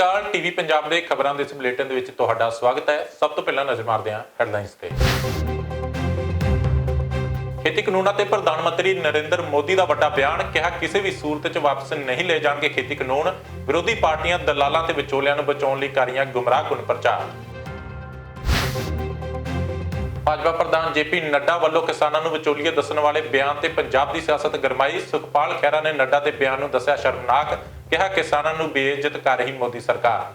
ਸ਼੍ਰੀ ਅਕਾਲ TV Punjab ਦੇ ਖਬਰਾਂ ਦੇ ਇਸ ਬੁਲੇਟਿਨ ਦੇ ਵਿੱਚ ਤੁਹਾਡਾ ਸਵਾਗਤ ਹੈ। ਸਭ ਤੋਂ ਪਹਿਲਾਂ ਨਜ਼ਰ ਮਾਰਦੇ ਹਾਂ ਹੈਡਲਾਈਨਸ ਤੇ। ਖੇਤੀ ਕਾਨੂੰਨਾਂ ਤੇ ਪ੍ਰਧਾਨ ਮੰਤਰੀ ਨਰਿੰਦਰ ਮੋਦੀ ਦਾ ਵੱਡਾ ਬਿਆਨ, ਕਿਹਾ ਕਿਸੇ ਵੀ ਸੂਰਤ 'ਚ ਵਾਪਸ ਨਹੀਂ ਲਏ ਜਾਣਗੇ ਖੇਤੀ ਕਾਨੂੰਨ। ਵਿਰੋਧੀ ਪਾਰਟੀਆਂ ਦਲਾਲਾਂ ਤੇ ਵਿਚੋਲਿਆਂ ਨੂੰ ਬਚਾਉਣ ਲਈ ਕਰ ਰਹੀਆਂ ਗੁੰਮਰਾਹਕੁਨ ਪ੍ਰਚਾਰ। ਭਾਜਪਾ ਪ੍ਰਧਾਨ ਜੇਪੀ ਨੱਡਾ ਵੱਲੋਂ ਕਿਸਾਨਾਂ ਨੂੰ ਵਿਚੋਲੀਏ ਦੱਸਣ ਵਾਲੇ ਬਿਆਨ ਤੇ ਪੰਜਾਬ ਦੀ ਸਿਆਸਤ ਗਰਮਾਈ। ਸੁਖਪਾਲ ਖਹਿਰਾ ਨੇ ਨੱਡਾ ਦੇ ਬਿਆਨ ਨੂੰ ਦੱਸਿਆ ਸ਼ਰਮਨਾਕ, ਕਿਹਾ ਕਿਸਾਨਾਂ ਨੂੰ ਬੇਇੱਜ਼ਤ ਕਰ ਰਹੀ ਮੋਦੀ ਸਰਕਾਰ।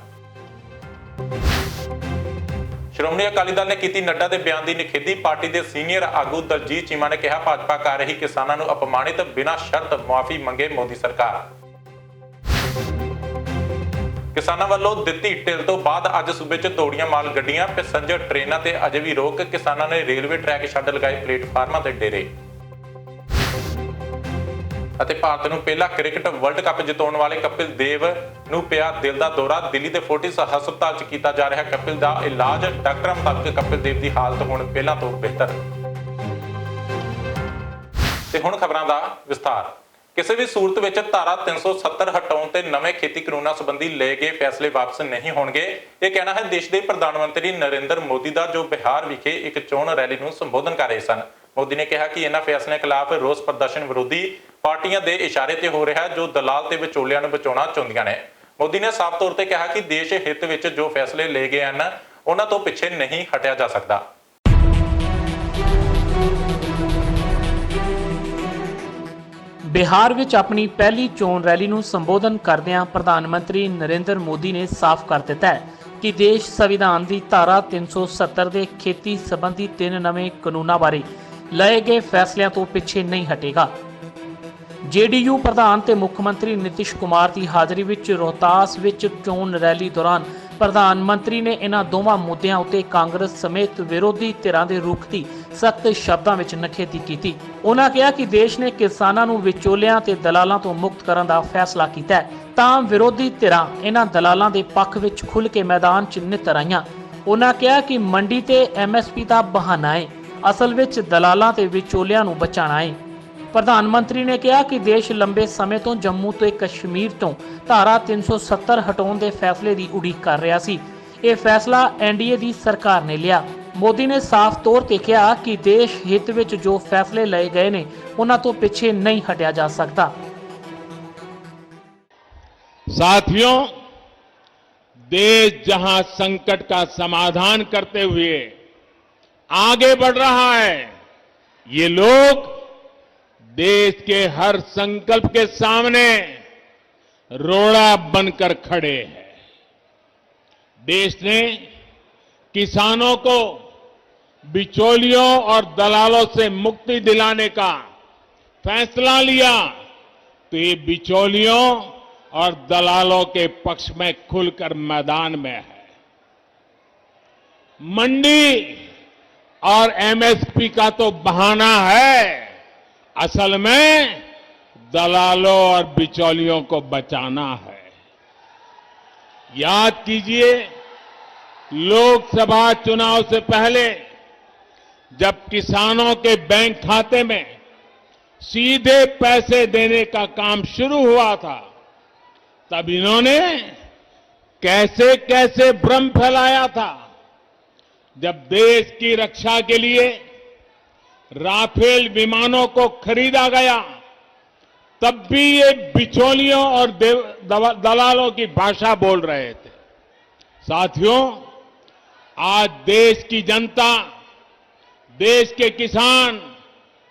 ਸ਼੍ਰੋਮਣੀ ਅਕਾਲੀ ਦਲ ਨੇ ਕੀਤੀ ਨੱਡਾ ਦੇ ਬਿਆਨ ਦੀ ਨਿਖੇਧੀ। ਪਾਰਟੀ ਦੇ ਸੀਨੀਅਰ ਆਗੂ ਦਲਜੀਤ ਚੀਮਾ ਨੇ ਕਿਹਾ ਭਾਜਪਾ ਕਰ ਰਹੀ ਕਿਸਾਨਾਂ ਨੂੰ ਅਪਮਾਨਿਤ, ਬਿਨਾਂ ਸ਼ਰਤ ਮੁਆਫੀ ਮੰਗੇ ਮੋਦੀ ਸਰਕਾਰ। ਕਿਸਾਨਾਂ ਵੱਲੋਂ ਦਿੱਤੀ ਢਿੱਲ ਤੋਂ ਬਾਅਦ ਅੱਜ ਸੂਬੇ 'ਚ ਦੌੜੀਆਂ ਮਾਲ ਗੱਡੀਆਂ, ਪੈਸੇਂਜਰ ਟ੍ਰੇਨਾਂ ਤੇ ਅਜੇ ਵੀ ਰੋਕ। ਕਿਸਾਨਾਂ ਨੇ ਰੇਲਵੇ ਟਰੈਕ ਛੱਡ ਲਗਾਏ ਪਲੇਟਫਾਰਮਾਂ ਤੇ ਡੇਰੇ। ਅਤੇ ਭਾਰਤ ਨੂੰ ਪਹਿਲਾ ਕ੍ਰਿਕਟ ਵਰਲਡ ਕੱਪ ਜਿਤਾਉਣ ਵਾਲੇ ਕਪਿਲ ਦੇਵ ਨੂੰ ਪਿਆ ਦਿਲ ਦਾ ਦੌਰਾ। ਦਿੱਲੀ ਦੇ ਫੋਰਟਿਸ ਹਸਪਤਾਲ 'ਚ ਕੀਤਾ ਜਾ ਰਿਹਾ ਕਪਿਲ ਦਾ ਇਲਾਜ। ਡਾਕਟਰਾਂ ਮੁਤਾਬਕ ਕਪਿਲ ਦੇਵ ਦੀ ਹਾਲਤ ਹੁਣ ਪਹਿਲਾਂ ਤੋਂ ਬਿਹਤਰ। ਤੇ ਹੁਣ ਖਬਰਾਂ ਦਾ ਵਿਸਥਾਰ। ਕਿਸੇ ਵੀ ਸੂਰਤ ਵਿੱਚ ਧਾਰਾ 370 ਹਟਾਉਣ ਤੇ ਨਵੇਂ ਖੇਤੀ ਕਾਨੂੰਨਾਂ ਸੰਬੰਧੀ ਲਏ ਗਏ ਫੈਸਲੇ ਵਾਪਸ ਨਹੀਂ ਹੋਣਗੇ। ਇਹ ਕਹਿਣਾ ਹੈ ਦੇਸ਼ ਦੇ ਪ੍ਰਧਾਨ ਮੰਤਰੀ ਨਰਿੰਦਰ ਮੋਦੀ ਦਾ, ਜੋ ਬਿਹਾਰ ਵਿਖੇ ਇੱਕ ਚੋਣ ਰੈਲੀ ਨੂੰ ਸੰਬੋਧਨ ਕਰ ਰਹੇ ਸਨ। ਮੋਦੀ ਨੇ ਕਿਹਾ ਕਿ ਇਹਨਾਂ ਫੈਸਲਿਆਂ ਖਿਲਾਫ ਰੋਸ ਪ੍ਰਦਰਸ਼ਨ ਵਿਰੋਧੀ ਪਾਰਟੀਆਂ ਦੇ ਇਸ਼ਾਰੇ ਤੇ ਹੋ ਰਿਹਾ, ਜੋ ਦਲਾਲ ਤੇ ਵਿਚੋਲਿਆਂ ਨੂੰ ਬਚਾਉਣਾ ਚਾਹੁੰਦੀਆਂ ਨੇ। ਮੋਦੀ ਨੇ ਸਾਫ਼ ਤੌਰ ਤੇ ਕਿਹਾ ਕਿ ਦੇਸ਼ ਹਿੱਤ ਵਿੱਚ ਜੋ ਫੈਸਲੇ ਲਏ ਗਏ ਹਨ, ਉਹਨਾਂ ਤੋਂ ਪਿੱਛੇ ਨਹੀਂ ਹਟਿਆ ਜਾ ਸਕਦਾ। ਬਿਹਾਰ ਵਿੱਚ ਆਪਣੀ ਪਹਿਲੀ ਚੋਣ ਰੈਲੀ ਨੂੰ ਸੰਬੋਧਨ ਕਰਦਿਆਂ ਪ੍ਰਧਾਨ ਮੰਤਰੀ ਨਰਿੰਦਰ ਮੋਦੀ ਨੇ ਸਾਫ਼ ਕਰ ਦਿੱਤਾ ਹੈ ਕਿ ਦੇਸ਼ ਸੰਵਿਧਾਨ ਦੀ ਧਾਰਾ 370 ਦੇ ਖੇਤੀ ਸੰਬੰਧੀ 3 ਨਵੇਂ ਕਾਨੂੰਨਾਂ ਬਾਰੇ ਲਏ ਗਏ ਫੈਸਲਿਆਂ ਤੋਂ ਪਿੱਛੇ ਨਹੀਂ ਹਟੇਗਾ। ਜੇਡੀਯੂ ਪ੍ਰਧਾਨ ਤੇ ਮੁੱਖ ਮੰਤਰੀ ਨਿਤਿਸ਼ ਕੁਮਾਰ ਦੀ ਹਾਜ਼ਰੀ ਵਿੱਚ ਰੋਹਤਾਸ ਵਿੱਚ ਚੋਣ ਰੈਲੀ ਦੌਰਾਨ ਪ੍ਰਧਾਨ ਮੰਤਰੀ ਨੇ ਇਹਨਾਂ ਦੋਵਾਂ ਮੁੱਦਿਆਂ ਉੱਤੇ ਕਾਂਗਰਸ ਸਮੇਤ ਵਿਰੋਧੀ ਧਿਰਾਂ ਦੇ ਰੁਖ ਦੀ ਸਖਤ ਸ਼ਬਦਾਂ ਵਿੱਚ ਨਿਖੇਧੀ ਕੀਤੀ। ਉਹਨਾਂ ਕਿਹਾ ਕਿ ਦੇਸ਼ ਨੇ ਕਿਸਾਨਾਂ ਨੂੰ ਵਿਚੋਲਿਆਂ ਤੇ ਦਲਾਲਾਂ ਤੋਂ ਮੁਕਤ ਕਰਨ ਦਾ ਫੈਸਲਾ ਕੀਤਾ ਹੈ, ਤਾਂ ਵਿਰੋਧੀ ਧਿਰਾਂ ਇਹਨਾਂ ਦਲਾਲਾਂ ਦੇ ਪੱਖ ਵਿੱਚ ਖੁੱਲ੍ਹ ਕੇ ਮੈਦਾਨ 'ਚ ਨਿੱਤਰ ਆਈਆਂ। ਉਹਨਾਂ ਕਿਹਾ ਕਿ ਮੰਡੀ ਤੇ MSP ਦਾ ਬਹਾਨਾ ਹੈ, ਅਸਲ ਵਿੱਚ ਦਲਾਲਾਂ ਤੇ ਵਿਚੋਲਿਆਂ ਨੂੰ ਬਚਾਉਣਾ ਹੈ। ਪ੍ਰਧਾਨ ਮੰਤਰੀ ਨੇ ਕਿਹਾ ਕਿ ਦੇਸ਼ ਲੰਬੇ ਸਮੇਂ ਤੋਂ ਜੰਮੂ ਤੇ ਕਸ਼ਮੀਰ ਤੋਂ ਧਾਰਾ 370 ਹਟਾਉਣ ਦੇ ਫੈਸਲੇ ਦੀ ਉਡੀਕ ਕਰ ਰਿਹਾ ਸੀ। ਇਹ ਫੈਸਲਾ NDA ਦੀ ਸਰਕਾਰ ਨੇ ਲਿਆ। ਮੋਦੀ ਨੇ ਸਾਫ਼ ਤੌਰ ਤੇ ਕਿਹਾ ਕਿ ਦੇਸ਼ ਹਿੱਤ ਵਿੱਚ ਜੋ ਫੈਸਲੇ ਲਏ ਗਏ ਨੇ, ਉਹਨਾਂ ਤੋਂ ਪਿੱਛੇ ਨਹੀਂ ਹਟਿਆ ਜਾ ਸਕਦਾ। साथियों, देश जहां संकट का समाधान करते हुए आगे बढ़ रहा है, ये लोग देश के हर संकल्प के सामने रोड़ा बनकर खड़े हैं। देश ने किसानों को बिचौलियों और दलालों से मुक्ति दिलाने का फैसला लिया, तो ये बिचौलियों और दलालों के पक्ष में खुलकर मैदान में है। मंडी और MSP का तो बहाना है, असल में दलालों और बिचौलियों को बचाना है। याद कीजिए, लोकसभा चुनाव से पहले जब किसानों के बैंक खाते में सीधे पैसे देने का काम शुरू हुआ था, तब इन्होंने कैसे कैसे भ्रम फैलाया था। जब देश की रक्षा के लिए राफेल विमानों को खरीदा गया, तब भी ये बिचौलियों और दलालों की भाषा बोल रहे थे। साथियों, आज देश की जनता, देश के किसान,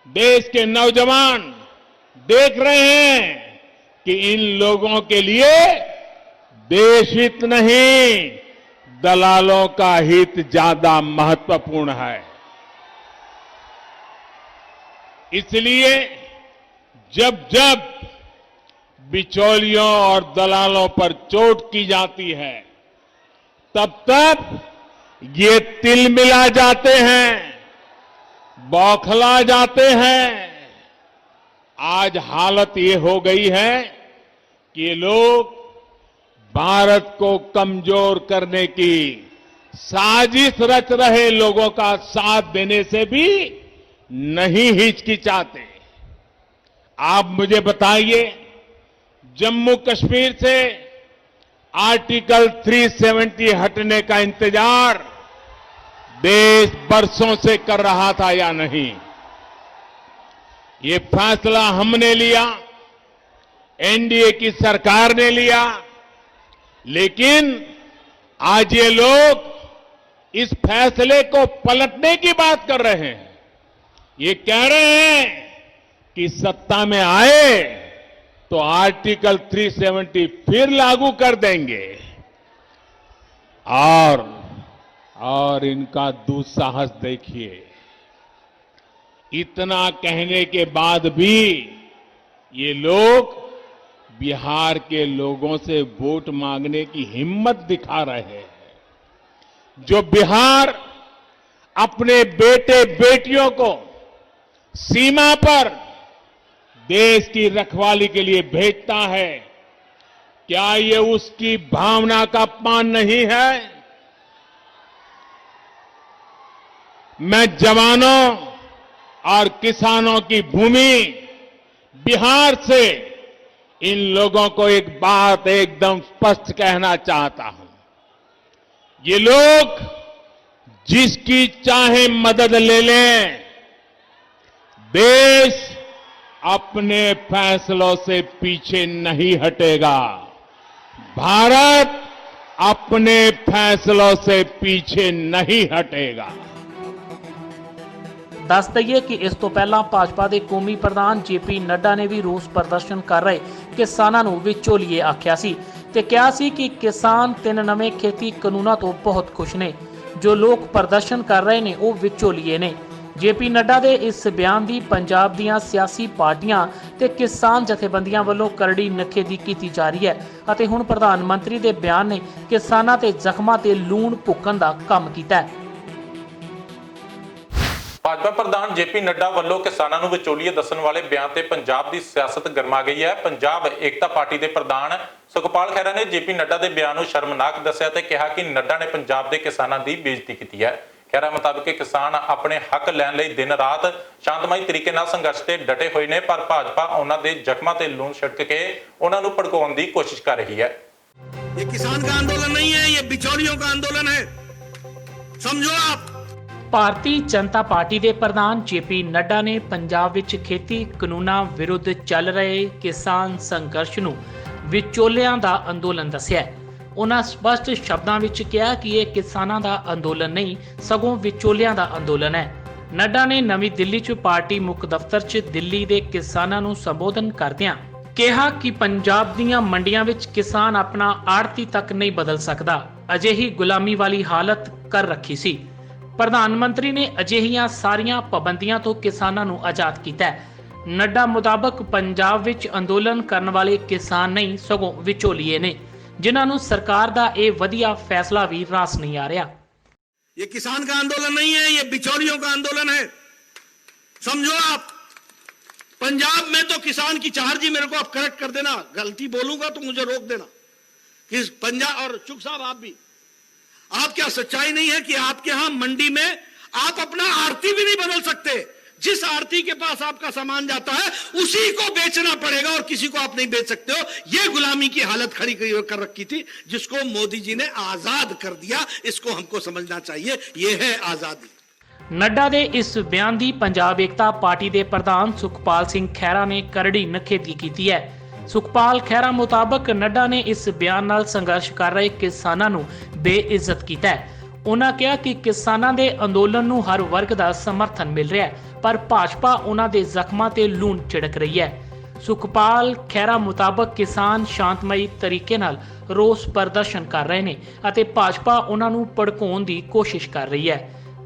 देश के नौजवान देख रहे हैं कि इन लोगों के लिए देश हित नहीं, दलालों का हित ज्यादा महत्वपूर्ण है। इसलिए जब जब बिचौलियों और दलालों पर चोट की जाती है, तब तब ये तिलमिला जाते हैं, बौखला जाते हैं। आज हालत ये हो गई है कि ये लोग भारत को कमजोर करने की साजिश रच रहे लोगों का साथ देने से भी नहीं हिचकिचाते। आप मुझे बताइए, जम्मू कश्मीर से आर्टिकल 370 हटने का इंतजार देश बरसों से कर रहा था या नहीं। ये फैसला हमने लिया, एनडीए की सरकार ने लिया, लेकिन आज ये लोग इस फैसले को पलटने की बात कर रहे हैं। ये कह रहे हैं कि सत्ता में आए तो आर्टिकल 370 फिर लागू कर देंगे। और इनका दुस्साहस देखिए, इतना कहने के बाद भी ये लोग बिहार के लोगों से वोट मांगने की हिम्मत दिखा रहे हैं। जो बिहार अपने बेटे बेटियों को सीमा पर देश की रखवाली के लिए भेजता है, क्या ये उसकी भावना का अपमान नहीं है? मैं जवानों और किसानों की भूमि बिहार से इन लोगों को एक बात एकदम स्पष्ट कहना चाहता हूं। ये लोग जिसकी चाहे मदद ले लें, देश अपने फैसलों से पीछे नहीं हटेगा। भारत अपने फैसलों से पीछे नहीं हटेगा। ਦੱਸ ਦਈਏ ਕਿ ਇਸ ਤੋਂ ਪਹਿਲਾਂ ਭਾਜਪਾ ਦੇ ਕੌਮੀ ਪ੍ਰਧਾਨ ਜੇਪੀ ਨੱਡਾ ਨੇ ਵੀ ਰੋਸ ਪ੍ਰਦਰਸ਼ਨ ਕਰ ਰਹੇ ਕਿਸਾਨਾਂ ਨੂੰ ਵਿਚੋਲੀਏ ਆਖਿਆ ਸੀ ਤੇ ਕਿਹਾ ਸੀ ਕਿ ਕਿਸਾਨ 3 ਨਵੇਂ ਖੇਤੀ ਕਾਨੂੰਨਾਂ ਤੋਂ ਬਹੁਤ ਖੁਸ਼ ਨੇ। ਜੋ ਲੋਕ ਪ੍ਰਦਰਸ਼ਨ ਕਰ ਰਹੇ ਨੇ ਉਹ ਵਿਚੋਲੀਏ ਨੇ। ਜੇਪੀ ਨੱਡਾ ਦੇ ਇਸ ਬਿਆਨ ਦੀ ਪੰਜਾਬ ਦੀਆਂ ਸਿਆਸੀ ਪਾਰਟੀਆਂ ਤੇ ਕਿਸਾਨ ਜਥੇਬੰਦੀਆਂ ਵੱਲੋਂ ਕਰੜੀ ਨਿਖੇਧੀ ਕੀਤੀ ਜਾ ਰਹੀ ਹੈ ਅਤੇ ਹੁਣ ਪ੍ਰਧਾਨ ਮੰਤਰੀ ਦੇ ਬਿਆਨ ਨੇ ਕਿਸਾਨਾਂ ਤੇ ਜ਼ਖਮਾਂ ਤੇ ਲੂਣ ਭੁੱਕਣ ਦਾ ਕੰਮ ਕੀਤਾ ਹੈ। ਭਾਜਪਾ ਪ੍ਰਧਾਨ ਜੇਪੀ ਨੱਡਾ ਵੱਲੋਂ ਕਿਸਾਨਾਂ ਨੂੰ ਵਿਚੋਲੀਏ ਦੱਸਣ ਵਾਲੇ ਬਿਆਨ ਤੇ ਪੰਜਾਬ ਦੀ ਸਿਆਸਤ ਗਰਮਾ ਗਈ ਹੈ। ਪੰਜਾਬ ਏਕਤਾ ਪਾਰਟੀ ਦੇ ਪ੍ਰਧਾਨ ਸੁਖਪਾਲ ਖਹਿਰਾ ਨੇ ਜੇਪੀ ਨੱਡਾ ਦੇ ਬਿਆਨ ਨੂੰ ਸ਼ਰਮਨਾਕ ਦੱਸਿਆ ਤੇ ਕਿਹਾ ਕਿ ਨੱਡਾ ਨੇ ਪੰਜਾਬ ਦੇ ਕਿਸਾਨਾਂ ਦੀ ਬੇਇੱਜ਼ਤੀ ਕੀਤੀ ਹੈ। ਖਹਿਰਾ ਮੁਤਾਬਕ ਕਿਸਾਨ ਆਪਣੇ ਹੱਕ ਲੈਣ ਲਈ ਦਿਨ ਰਾਤ ਸ਼ਾਂਤਮਈ ਤਰੀਕੇ ਨਾਲ ਸੰਘਰਸ਼ ਤੇ ਡਟੇ ਹੋਏ ਨੇ, ਪਰ ਭਾਜਪਾ ਉਹਨਾਂ ਦੇ ਜ਼ਖਮਾਂ ਤੇ ਲੂਣ ਛਿੜਕ ਕੇ ਉਹਨਾਂ ਨੂੰ ਭੜਕਾਉਣ ਦੀ ਕੋਸ਼ਿਸ਼ ਕਰ ਰਹੀ ਹੈ। ये किसान का आंदोलन नहीं है, ये बिचौलियों का आंदोलन है, समझो आप। ਭਾਰਤੀ ਜਨਤਾ ਪਾਰਟੀ ਦੇ ਪ੍ਰਧਾਨ ਜੇਪੀ ਨੱਡਾ ਨੇ ਪੰਜਾਬ ਵਿੱਚ ਖੇਤੀ ਕਾਨੂੰਨਾਂ ਵਿਰੁੱਧ ਚੱਲ ਰਹੇ ਕਿਸਾਨ ਸੰਘਰਸ਼ ਨੂੰ ਵਿਚੋਲਿਆਂ ਦਾ ਅੰਦੋਲਨ ਦੱਸਿਆ। ਉਹਨਾਂ ਸਪਸ਼ਟ ਸ਼ਬਦਾਂ ਵਿੱਚ ਕਿਹਾ ਕਿ ਇਹ ਕਿਸਾਨਾਂ ਦਾ ਅੰਦੋਲਨ ਨਹੀਂ, ਸਗੋਂ ਵਿਚੋਲਿਆਂ ਦਾ ਅੰਦੋਲਨ ਹੈ। ਨੱਡਾ ਨੇ ਨਵੀਂ ਦਿੱਲੀ 'ਚ ਪਾਰਟੀ ਮੁੱਖ ਦਫ਼ਤਰ 'ਚ ਦਿੱਲੀ ਦੇ ਕਿਸਾਨਾਂ ਨੂੰ ਸੰਬੋਧਨ ਕਰਦਿਆਂ ਕਿਹਾ ਕਿ ਪੰਜਾਬ ਦੀਆਂ ਮੰਡੀਆਂ ਵਿੱਚ ਕਿਸਾਨ ਆਪਣਾ ਆੜਤੀ ਤੱਕ ਨਹੀਂ ਬਦਲ ਸਕਦਾ। ਅਜਿਹੀ ਗੁਲਾਮੀ ਵਾਲੀ ਹਾਲਤ ਕਰ ਰੱਖੀ ਸੀ। ਪ੍ਰਧਾਨ ਮੰਤਰੀ ਨੇ ਅਜਿਹੀਆਂ ਸਾਰੀਆਂ ਪਾਬੰਦੀਆਂ ਤੋਂ ਕਿਸਾਨਾਂ ਨੂੰ ਆਜ਼ਾਦ ਕੀਤਾ ਹੈ। ਨੱਡਾ ਮੁਤਾਬਕ ਪੰਜਾਬ ਵਿੱਚ ਅੰਦੋਲਨ ਕਰਨ ਵਾਲੇ ਕਿਸਾਨ ਨਹੀਂ, ਸਗੋਂ ਵਿਚੋਲੀਏ ਨੇ, ਜਿਨ੍ਹਾਂ ਨੂੰ ਸਰਕਾਰ ਦਾ ਇਹ ਵਧੀਆ ਫੈਸਲਾ ਵੀ ਰਾਸ ਨਹੀਂ ਆ ਰਿਹਾ। ये किसान का आंदोलन नहीं है, ये बिचौलियों का आंदोलन है, समझो आप। पंजाब में तो किसान की चार जी, मेरे को आप करेक्ट कर देना, गलती बोलूंगा तो मुझे रोक देना। कि पंजाब और चुप साहब आप भी, आप क्या सच्चाई नहीं है कि आपके यहां मंडी में आप अपना आरती भी नहीं बदल सकते? जिस आरती के पास आपका सामान जाता है उसी को बेचना पड़ेगा और किसी को आप नहीं बेच सकते हो। ये गुलामी की हालत खड़ी कर रखी थी, जिसको मोदी जी ने आजाद कर दिया। इसको हमको समझना चाहिए, ये है आजादी। ਨੱਡਾ ਦੇ ਇਸ ਬਿਆਨ ਦੀ ਪੰਜਾਬ ਏਕਤਾ ਪਾਰਟੀ ਦੇ ਪ੍ਰਧਾਨ ਸੁਖਪਾਲ ਸਿੰਘ ਖਹਿਰਾ ਨੇ ਕਰੜੀ ਨਿਖੇਧੀ ਕੀਤੀ ਹੈ। ਸੁਖਪਾਲ ਖਹਿਰਾ ਮੁਤਾਬਕ ਨੱਡਾ ਨੇ ਇਸ ਬਿਆਨ ਨਾਲ ਸੰਘਰਸ਼ ਕਰ ਰਹੇ ਕਿਸਾਨਾਂ ਨੂੰ ਬੇਇੱਜ਼ਤ ਕੀਤਾ ਹੈ। ਉਹਨਾਂ ਕਿਹਾ ਕਿ ਕਿਸਾਨਾਂ ਦੇ ਅੰਦੋਲਨ ਨੂੰ ਹਰ ਵਰਗ ਦਾ ਸਮਰਥਨ ਮਿਲ ਰਿਹਾ ਹੈ, ਪਰ ਭਾਜਪਾ ਉਹਨਾਂ ਦੇ ਜ਼ਖਮਾਂ ਤੇ ਲੂਣ ਛਿੜਕ ਰਹੀ ਹੈ। ਸੁਖਪਾਲ ਖਹਿਰਾ ਮੁਤਾਬਕ ਕਿਸਾਨ ਸ਼ਾਂਤਮਈ ਤਰੀਕੇ ਨਾਲ ਰੋਸ ਪ੍ਰਦਰਸ਼ਨ ਕਰ ਰਹੇ ਨੇ ਅਤੇ ਭਾਜਪਾ ਉਹਨਾਂ ਨੂੰ ਭੜਕਾਉਣ ਦੀ ਕੋਸ਼ਿਸ਼ ਕਰ ਰਹੀ ਹੈ।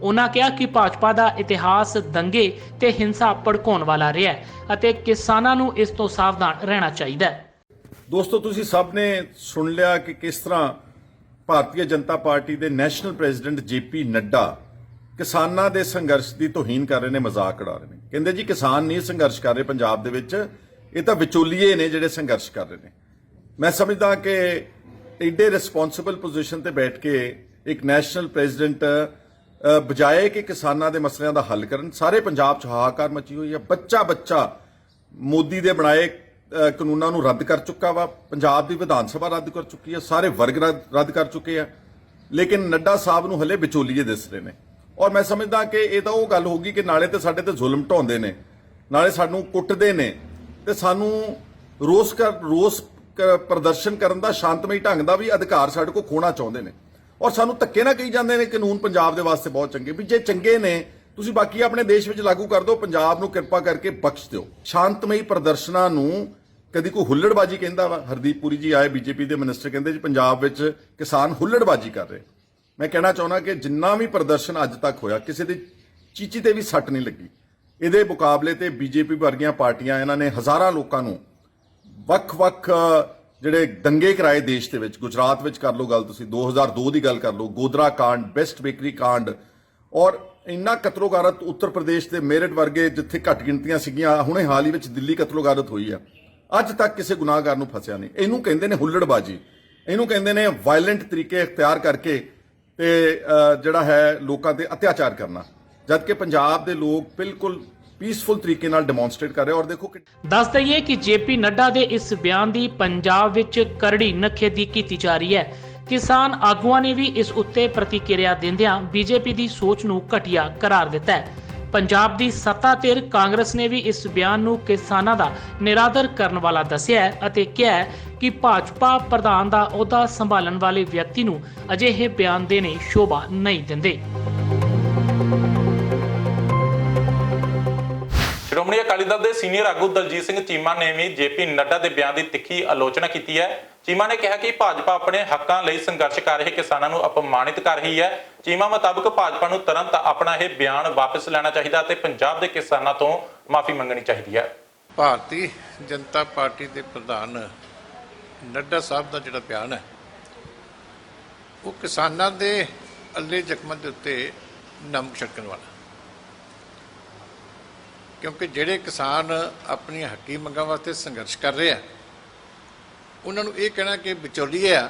ਉਹਨਾਂ ਕਿਹਾ ਕਿ ਭਾਜਪਾ ਦਾ ਇਤਿਹਾਸ ਦੰਗੇ ਤੇ ਹਿੰਸਾ ਭੜਕਾਉਣ ਵਾਲਾ ਰਿਹਾ ਹੈ ਅਤੇ ਕਿਸਾਨਾਂ ਨੂੰ ਇਸ ਤੋਂ ਸਾਵਧਾਨ ਰਹਿਣਾ ਚਾਹੀਦਾ ਹੈ। ਦੋਸਤੋ, ਤੁਸੀਂ ਸਭ ਨੇ ਸੁਣ ਲਿਆ ਕਿ ਕਿਸ ਤਰ੍ਹਾਂ ਭਾਰਤੀ ਜਨਤਾ ਪਾਰਟੀ ਦੇ ਨੈਸ਼ਨਲ ਪ੍ਰੈਜ਼ੀਡੈਂਟ ਜੇਪੀ ਨੱਡਾ ਕਿਸਾਨਾਂ ਦੇ ਸੰਘਰਸ਼ ਦੀ ਤੋਹੀਨ ਕਰ ਰਹੇ ਨੇ, ਮਜ਼ਾਕ ਉਡਾ ਰਹੇ ਨੇ। ਕਹਿੰਦੇ ਜੀ ਕਿਸਾਨ ਨਹੀਂ ਸੰਘਰਸ਼ ਕਰ ਰਹੇ ਪੰਜਾਬ ਦੇ ਵਿੱਚ, ਇਹ ਤਾਂ ਵਿਚੋਲੀਏ ਨੇ ਜਿਹੜੇ ਸੰਘਰਸ਼ ਕਰ ਰਹੇ ਨੇ। ਮੈਂ ਸਮਝਦਾ ਕਿ ਏਡੇ ਰਿਸਪੌਂਸਿਬਲ ਪੋਜੀਸ਼ਨ ਤੇ ਬੈਠ ਕੇ ਇੱਕ ਨੈਸ਼ਨਲ ਪ੍ਰੈਜ਼ੀਡੈਂਟ ਬਜਾਏ ਕਿ ਕਿਸਾਨਾਂ ਦੇ ਮਸਲਿਆਂ ਦਾ ਹੱਲ ਕਰਨ, ਸਾਰੇ ਪੰਜਾਬ 'ਚ ਹਾਹਾਕਾਰ ਮਚੀ ਹੋਈ ਹੈ। ਬੱਚਾ ਬੱਚਾ ਮੋਦੀ ਦੇ ਬਣਾਏ ਕਾਨੂੰਨਾਂ ਨੂੰ ਰੱਦ ਕਰ ਚੁੱਕਾ ਵਾ, ਪੰਜਾਬ ਦੀ ਵਿਧਾਨ ਸਭਾ ਰੱਦ ਕਰ ਚੁੱਕੀ ਹੈ, ਸਾਰੇ ਵਰਗ ਰੱਦ ਕਰ ਚੁੱਕੇ ਆ, ਲੇਕਿਨ ਨੱਡਾ ਸਾਹਿਬ ਨੂੰ ਹਲੇ ਵਿਚੋਲੀਏ ਦਿਸ ਰਹੇ ਨੇ। ਔਰ ਮੈਂ ਸਮਝਦਾ ਕਿ ਇਹ ਤਾਂ ਉਹ ਗੱਲ ਹੋਗੀ ਕਿ ਨਾਲੇ ਤੇ ਸਾਡੇ ਤੇ ਜ਼ੁਲਮ ਢਾਉਂਦੇ ਨੇ, ਨਾਲੇ ਸਾਨੂੰ ਕੁੱਟਦੇ ਨੇ, ਤੇ ਸਾਨੂੰ ਰੋਸ ਪ੍ਰਦਰਸ਼ਨ ਕਰਨ ਦਾ ਸ਼ਾਂਤਮਈ ਢੰਗ ਦਾ ਵੀ ਅਧਿਕਾਰ ਸਾਡੇ ਕੋਲ ਖੋਣਾ ਚਾਹੁੰਦੇ ਨੇ। ਔਰ ਸਾਨੂੰ ਧੱਕੇ ਨਾ ਕਹੀ ਜਾਂਦੇ ਨੇ ਕਾਨੂੰਨ ਪੰਜਾਬ ਦੇ ਵਾਸਤੇ ਬਹੁਤ ਚੰਗੇ, ਵੀ ਜੇ ਚੰਗੇ ਨੇ ਤੁਸੀਂ ਬਾਕੀ ਆਪਣੇ ਦੇਸ਼ ਵਿੱਚ ਲਾਗੂ ਕਰ ਦਿਓ, ਪੰਜਾਬ ਨੂੰ ਕਿਰਪਾ ਕਰਕੇ ਬਖਸ਼ ਦਿਓ। ਸ਼ਾਂਤਮਈ ਪ੍ਰਦਰਸ਼ਨਾਂ ਨੂੰ ਕਦੀ ਕੋਈ ਹੁੱਲੜਬਾਜੀ ਕਹਿੰਦਾ ਵਾ। ਹਰਦੀਪ ਪੁਰੀ ਜੀ ਆਏ, ਬੀਜੇਪੀ ਦੇ ਮਿਨਿਸਟਰ, ਕਹਿੰਦੇ ਜੀ ਪੰਜਾਬ ਵਿੱਚ ਕਿਸਾਨ ਹੁੱਲੜਬਾਜੀ ਕਰ ਰਹੇ। ਮੈਂ ਕਹਿਣਾ ਚਾਹੁੰਦਾ ਕਿ ਜਿੰਨਾ ਵੀ ਪ੍ਰਦਰਸ਼ਨ ਅੱਜ ਤੱਕ ਹੋਇਆ, ਕਿਸੇ ਦੀ ਚੀਚੀ ਤੇ ਵੀ ਸੱਟ ਨਹੀਂ ਲੱਗੀ। ਇਹਦੇ ਮੁਕਾਬਲੇ ਤੇ ਬੀਜੇਪੀ ਵਰਗੀਆਂ ਪਾਰਟੀਆਂ, ਇਹਨਾਂ ਨੇ ਹਜ਼ਾਰਾਂ ਲੋਕਾਂ ਨੂੰ ਵੱਖ-ਵੱਖ ਜਿਹੜੇ ਦੰਗੇ ਕਰਾਏ ਦੇਸ਼ ਦੇ ਵਿੱਚ। ਗੁਜਰਾਤ ਵਿੱਚ ਕਰ ਲਓ ਗੱਲ, ਤੁਸੀਂ 2002 ਦੀ ਗੱਲ ਕਰ ਲਓ, ਗੋਦਰਾ ਕਾਂਡ, ਬੈਸਟ ਬੇਕਰੀ ਕਾਂਡ, ਔਰ ਇੰਨਾ ਕਤਲੋਗਾਰਤ ਉੱਤਰ ਪ੍ਰਦੇਸ਼ ਦੇ ਮੇਰਠ ਵਰਗੇ ਜਿੱਥੇ ਘੱਟ ਗਿਣਤੀਆਂ ਸੀਗੀਆਂ, ਹੁਣੇ ਹਾਲ ਹੀ ਵਿੱਚ ਦਿੱਲੀ ਕਤਲੋਗਾਰਤ ਹੋਈ ਆ। ਅੱਜ ਤੱਕ ਕਿਸੇ ਗੁਨਾਹਗਾਰ ਨੂੰ ਫਸਿਆ ਨਹੀਂ। ਇਹਨੂੰ ਕਹਿੰਦੇ ਨੇ ਹੁੱਲੜਬਾਜੀ, ਇਹਨੂੰ ਕਹਿੰਦੇ ਨੇ ਵਾਇਲੈਂਟ ਤਰੀਕੇ ਇਖਤਿਆਰ ਕਰਕੇ ਤੇ ਜਿਹੜਾ ਹੈ ਲੋਕਾਂ ਤੇ ਅਤਿਆਚਾਰ ਕਰਨਾ, ਜਦਕਿ ਪੰਜਾਬ ਦੇ ਲੋਕ ਬਿਲਕੁਲ ਪੀਸਫੁਲ ਤਰੀਕੇ ਨਾਲ ਡੈਮੋਨਸਟ੍ਰੇਟ ਕਰ ਰਹੇ। ਔਰ ਦੇਖੋ, ਦੱਸ ਦਈਏ ਕਿ ਜੇਪੀ ਨੱਡਾ ਦੇ ਇਸ ਬਿਆਨ ਦੀ ਪੰਜਾਬ ਵਿੱਚ ਕਰੜੀ ਨਖੇਦੀ ਕੀਤੀ ਜਾ ਰਹੀ ਹੈ। ਕਿਸਾਨ ਆਗੂਆਂ ਨੇ ਵੀ ਇਸ ਉੱਤੇ ਪ੍ਰਤੀਕਿਰਿਆ ਦਿੰਦਿਆਂ ਬੀਜੇਪੀ ਦੀ ਸੋਚ ਨੂੰ ਘਟੀਆ ਕਰਾਰ ਦਿੱਤਾ ਹੈ। ਪੰਜਾਬ ਦੀ ਸੱਤਾ ਧਿਰ ਕਾਂਗਰਸ ਨੇ ਵੀ ਇਸ ਬਿਆਨ ਨੂੰ ਕਿਸਾਨਾਂ ਦਾ ਨਿਰਾਦਰ ਕਰਨ ਵਾਲਾ ਦੱਸਿਆ ਹੈ ਅਤੇ ਕਿਹਾ ਹੈ ਕਿ ਭਾਜਪਾ ਪ੍ਰਧਾਨ ਦਾ ਅਹੁਦਾ ਸੰਭਾਲਣ ਵਾਲੇ ਵਿਅਕਤੀ ਨੂੰ ਅਜਿਹੇ ਬਿਆਨ ਦੇਣੇ ਸ਼ੋਭਾ ਨਹੀਂ ਦਿੰਦੇ। ਸ਼੍ਰੋਮਣੀ ਅਕਾਲੀ ਦਲ ਦੇ ਸੀਨੀਅਰ ਆਗੂ ਦਲਜੀਤ ਸਿੰਘ ਚੀਮਾ ਨੇ ਵੀ ਜੇਪੀ ਨੱਡਾ ਦੇ ਬਿਆਨ ਦੀ ਤਿੱਖੀ ਆਲੋਚਨਾ ਕੀਤੀ ਹੈ। ਚੀਮਾ ਨੇ ਕਿਹਾ ਕਿ ਭਾਜਪਾ ਆਪਣੇ ਹੱਕਾਂ ਲਈ ਸੰਘਰਸ਼ ਕਰ ਰਹੇ ਕਿਸਾਨਾਂ ਨੂੰ ਅਪਮਾਨਿਤ ਕਰ ਰਹੀ ਹੈ। ਚੀਮਾ ਮੁਤਾਬਕ ਭਾਜਪਾ ਨੂੰ ਤੁਰੰਤ ਆਪਣਾ ਇਹ ਬਿਆਨ ਵਾਪਸ ਲੈਣਾ ਚਾਹੀਦਾ ਤੇ ਪੰਜਾਬ ਦੇ ਕਿਸਾਨਾਂ ਤੋਂ ਮਾਫੀ ਮੰਗਣੀ ਚਾਹੀਦੀ ਹੈ। ਭਾਰਤੀ ਜਨਤਾ ਪਾਰਟੀ ਦੇ ਪ੍ਰਧਾਨ ਨੱਡਾ ਸਾਹਿਬ ਦਾ ਜਿਹੜਾ ਬਿਆਨ ਹੈ, ਉਹ ਕਿਸਾਨਾਂ ਦੇ ਅੱਲੇ ਜ਼ਖਮਾਂ ਦੇ ਉੱਤੇ ਨਮਕ ਛਿੜਕਣ ਵਾਲਾ। ਕਿਉਂਕਿ ਜਿਹੜੇ ਕਿਸਾਨ ਆਪਣੀਆਂ ਹੱਕੀ ਮੰਗਾਂ ਵਾਸਤੇ ਸੰਘਰਸ਼ ਕਰ ਰਹੇ ਆ, ਉਹਨਾਂ ਨੂੰ ਇਹ ਕਹਿਣਾ ਕਿ ਵਿਚੋਲੀਏ ਆ,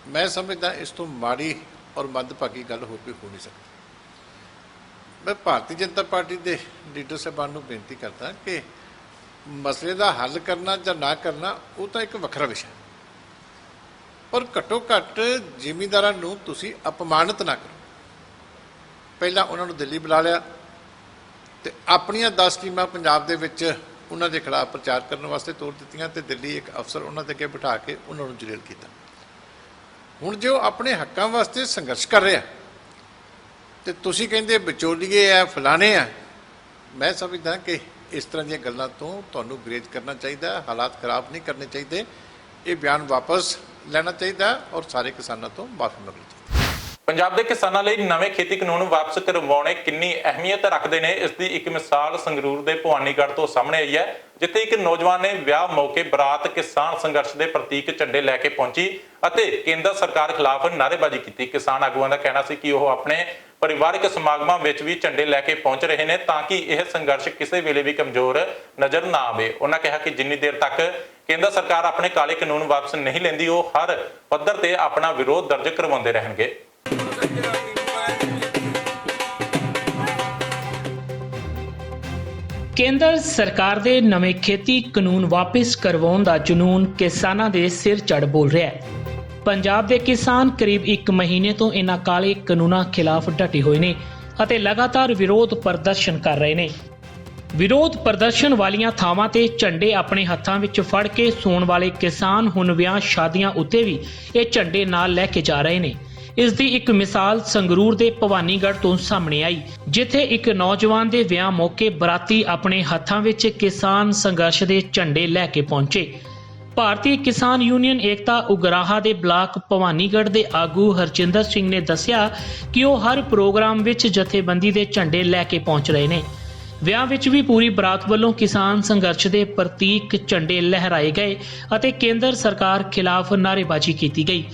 ਮੈਂ ਸਮਝਦਾ ਇਸ ਤੋਂ ਮਾੜੀ ਔਰ ਮੰਦਭਾਗੀ ਗੱਲ ਹੋਰ ਕੋਈ ਹੋ ਨਹੀਂ ਸਕਦੀ। ਮੈਂ ਭਾਰਤੀ ਜਨਤਾ ਪਾਰਟੀ ਦੇ ਲੀਡਰ ਸਾਹਿਬਾਨ ਨੂੰ ਬੇਨਤੀ ਕਰਦਾ ਕਿ ਮਸਲੇ ਦਾ ਹੱਲ ਕਰਨਾ ਜਾਂ ਨਾ ਕਰਨਾ ਉਹ ਤਾਂ ਇੱਕ ਵੱਖਰਾ ਵਿਸ਼ਾ, ਪਰ ਘੱਟੋ ਘੱਟ ਜ਼ਿਮੀਂਦਾਰਾਂ ਨੂੰ ਤੁਸੀਂ ਅਪਮਾਨਿਤ ਨਾ ਕਰੋ। ਪਹਿਲਾਂ ਉਹਨਾਂ ਨੂੰ ਦਿੱਲੀ ਬੁਲਾ ਲਿਆ ਤੇ ਆਪਣੀਆਂ 10 ਟੀਮਾਂ ਪੰਜਾਬ ਦੇ ਵਿੱਚ ਉਹਨਾਂ ਦੇ ਖਿਲਾਫ ਪ੍ਰਚਾਰ ਕਰਨ ਵਾਸਤੇ ਤੋਰ ਦਿੱਤੀਆਂ ਤੇ ਦਿੱਲੀ ਇੱਕ ਅਫਸਰ ਉਹਨਾਂ ਦੇ ਅੱਗੇ ਬਿਠਾ ਕੇ ਉਹਨਾਂ ਨੂੰ ਜਲੀਲ ਕੀਤਾ। ਹੁਣ ਜੇ ਉਹ ਆਪਣੇ ਹੱਕਾਂ ਵਾਸਤੇ ਸੰਘਰਸ਼ ਕਰ ਰਿਹਾ ਤੇ ਤੁਸੀਂ ਕਹਿੰਦੇ ਵਿਚੋਲੀਏ ਆ, ਫਲਾਣੇ ਆ, ਮੈਂ ਸਮਝਦਾ ਕਿ ਇਸ ਤਰ੍ਹਾਂ ਦੀਆਂ ਗੱਲਾਂ ਤੋਂ ਤੁਹਾਨੂੰ ਗੁਰੇਜ਼ ਕਰਨਾ ਚਾਹੀਦਾ, ਹਾਲਾਤ ਖਰਾਬ ਨਹੀਂ ਕਰਨੇ ਚਾਹੀਦੇ। ਇਹ ਬਿਆਨ ਵਾਪਸ ਲੈਣਾ ਚਾਹੀਦਾ ਔਰ ਸਾਰੇ ਕਿਸਾਨਾਂ ਤੋਂ ਮਾਫੀ ਮੰਗਣੀ ਚਾਹੀਦੀ। ਪੰਜਾਬ ਦੇ ਕਿਸਾਨਾਂ ਲਈ ਨਵੇਂ ਖੇਤੀ ਕਾਨੂੰਨ ਵਾਪਸ ਕਰਵਾਉਣੇ ਕਿੰਨੀ ਅਹਿਮੀਅਤ ਰੱਖਦੇ ਨੇ, ਇਸ ਦੀ ਇੱਕ ਮਿਸਾਲ ਸੰਗਰੂਰ ਦੇ ਭਵਾਨੀਗੜ੍ਹ ਤੋਂ ਸਾਹਮਣੇ ਆਈ ਹੈ, ਜਿੱਥੇ ਇੱਕ ਨੌਜਵਾਨ ਨੇ ਵਿਆਹ ਮੌਕੇ ਬਰਾਤ ਕਿਸਾਨ ਸੰਘਰਸ਼ ਦੇ ਪ੍ਰਤੀਕ ਝੰਡੇ ਲੈ ਕੇ ਪਹੁੰਚੀ ਅਤੇ ਕੇਂਦਰ ਸਰਕਾਰ ਖਿਲਾਫ ਨਾਅਰੇਬਾਜ਼ੀ ਕੀਤੀ। ਕਿਸਾਨ ਆਗੂਆਂ ਦਾ ਕਹਿਣਾ ਸੀ ਕਿ ਉਹ ਆਪਣੇ ਪਰਿਵਾਰਕ ਸਮਾਗਮਾਂ ਵਿੱਚ ਵੀ ਝੰਡੇ ਲੈ ਕੇ ਪਹੁੰਚ ਰਹੇ ਨੇ ਤਾਂ ਕਿ ਇਹ ਸੰਘਰਸ਼ ਕਿਸੇ ਵੇਲੇ ਵੀ ਕਮਜ਼ੋਰ ਨਜ਼ਰ ਨਾ ਆਵੇ। ਉਹਨਾਂ ਕਿਹਾ ਕਿ ਜਿੰਨੀ ਦੇਰ ਤੱਕ ਕੇਂਦਰ ਸਰਕਾਰ ਆਪਣੇ ਕਾਲੇ ਕਾਨੂੰਨ ਵਾਪਸ ਨਹੀਂ ਲੈਂਦੀ, ਉਹ ਹਰ ਪੱਧਰ ਤੇ ਆਪਣਾ ਵਿਰੋਧ ਦਰਜ ਕਰਵਾਉਂਦੇ ਰਹਿਣਗੇ। ਕੇਂਦਰ ਸਰਕਾਰ ਦੇ ਨਵੇਂ ਖੇਤੀ ਕਾਨੂੰਨ ਵਾਪਸ ਕਰਵਾਉਣ ਦਾ ਜਨੂਨ ਕਿਸਾਨਾਂ ਦੇ ਸਿਰ ਚੜ੍ਹ ਬੋਲ ਰਿਹਾ ਹੈ। ਪੰਜਾਬ ਦੇ ਕਿਸਾਨ ਕਰੀਬ 1 ਮਹੀਨੇ ਤੋਂ ਇਨ੍ਹਾਂ ਕਾਲੇ ਕਾਨੂੰਨਾਂ ਖਿਲਾਫ ਡਟੇ ਹੋਏ ਨੇ ਅਤੇ ਲਗਾਤਾਰ ਵਿਰੋਧ ਪ੍ਰਦਰਸ਼ਨ ਕਰ ਰਹੇ ਨੇ। ਵਿਰੋਧ ਪ੍ਰਦਰਸ਼ਨ ਵਾਲੀਆਂ ਥਾਵਾਂ ਤੇ ਝੰਡੇ ਆਪਣੇ ਹੱਥਾਂ ਵਿੱਚ ਫੜ ਕੇ ਸੌਣ ਵਾਲੇ ਕਿਸਾਨ ਹੁਣ ਵਿਆਹ ਸ਼ਾਦੀਆਂ ਉੱਤੇ ਵੀ ਇਹ ਝੰਡੇ ਨਾਲ ਲੈ ਕੇ ਜਾ ਰਹੇ ਨੇ। ਇਸ ਦੀ ਇੱਕ ਮਿਸਾਲ ਸੰਗਰੂਰ ਦੇ ਭਵਾਨੀਗੜ੍ਹ ਤੋਂ ਸਾਹਮਣੇ ਆਈ, ਜਿੱਥੇ ਇੱਕ ਨੌਜਵਾਨ ਦੇ ਵਿਆਹ ਮੌਕੇ ਬਰਾਤੀ ਆਪਣੇ ਹੱਥਾਂ ਵਿੱਚ ਕਿਸਾਨ ਸੰਘਰਸ਼ ਦੇ ਝੰਡੇ ਲੈ ਕੇ ਪਹੁੰਚੇ। ਭਾਰਤੀ ਕਿਸਾਨ ਯੂਨੀਅਨ ਏਕਤਾ ਉਗਰਾਹਾ ਦੇ ਬਲਾਕ ਭਵਾਨੀਗੜ੍ਹ ਦੇ ਆਗੂ ਹਰਜਿੰਦਰ ਸਿੰਘ ਨੇ ਦੱਸਿਆ ਕਿ ਉਹ ਹਰ ਪ੍ਰੋਗਰਾਮ ਵਿੱਚ ਜਥੇਬੰਦੀ ਦੇ ਝੰਡੇ ਲੈ ਕੇ ਪਹੁੰਚ ਰਹੇ ਨੇ। ਵਿਆਹ ਵਿੱਚ ਵੀ ਪੂਰੀ ਬਰਾਤ ਵੱਲੋਂ ਕਿਸਾਨ ਸੰਘਰਸ਼ ਦੇ ਪ੍ਰਤੀਕ ਝੰਡੇ ਲਹਿਰਾਏ ਗਏ ਅਤੇ ਕੇਂਦਰ ਸਰਕਾਰ ਖਿਲਾਫ ਨਾਅਰੇਬਾਜ਼ੀ ਕੀਤੀ ਗਈ।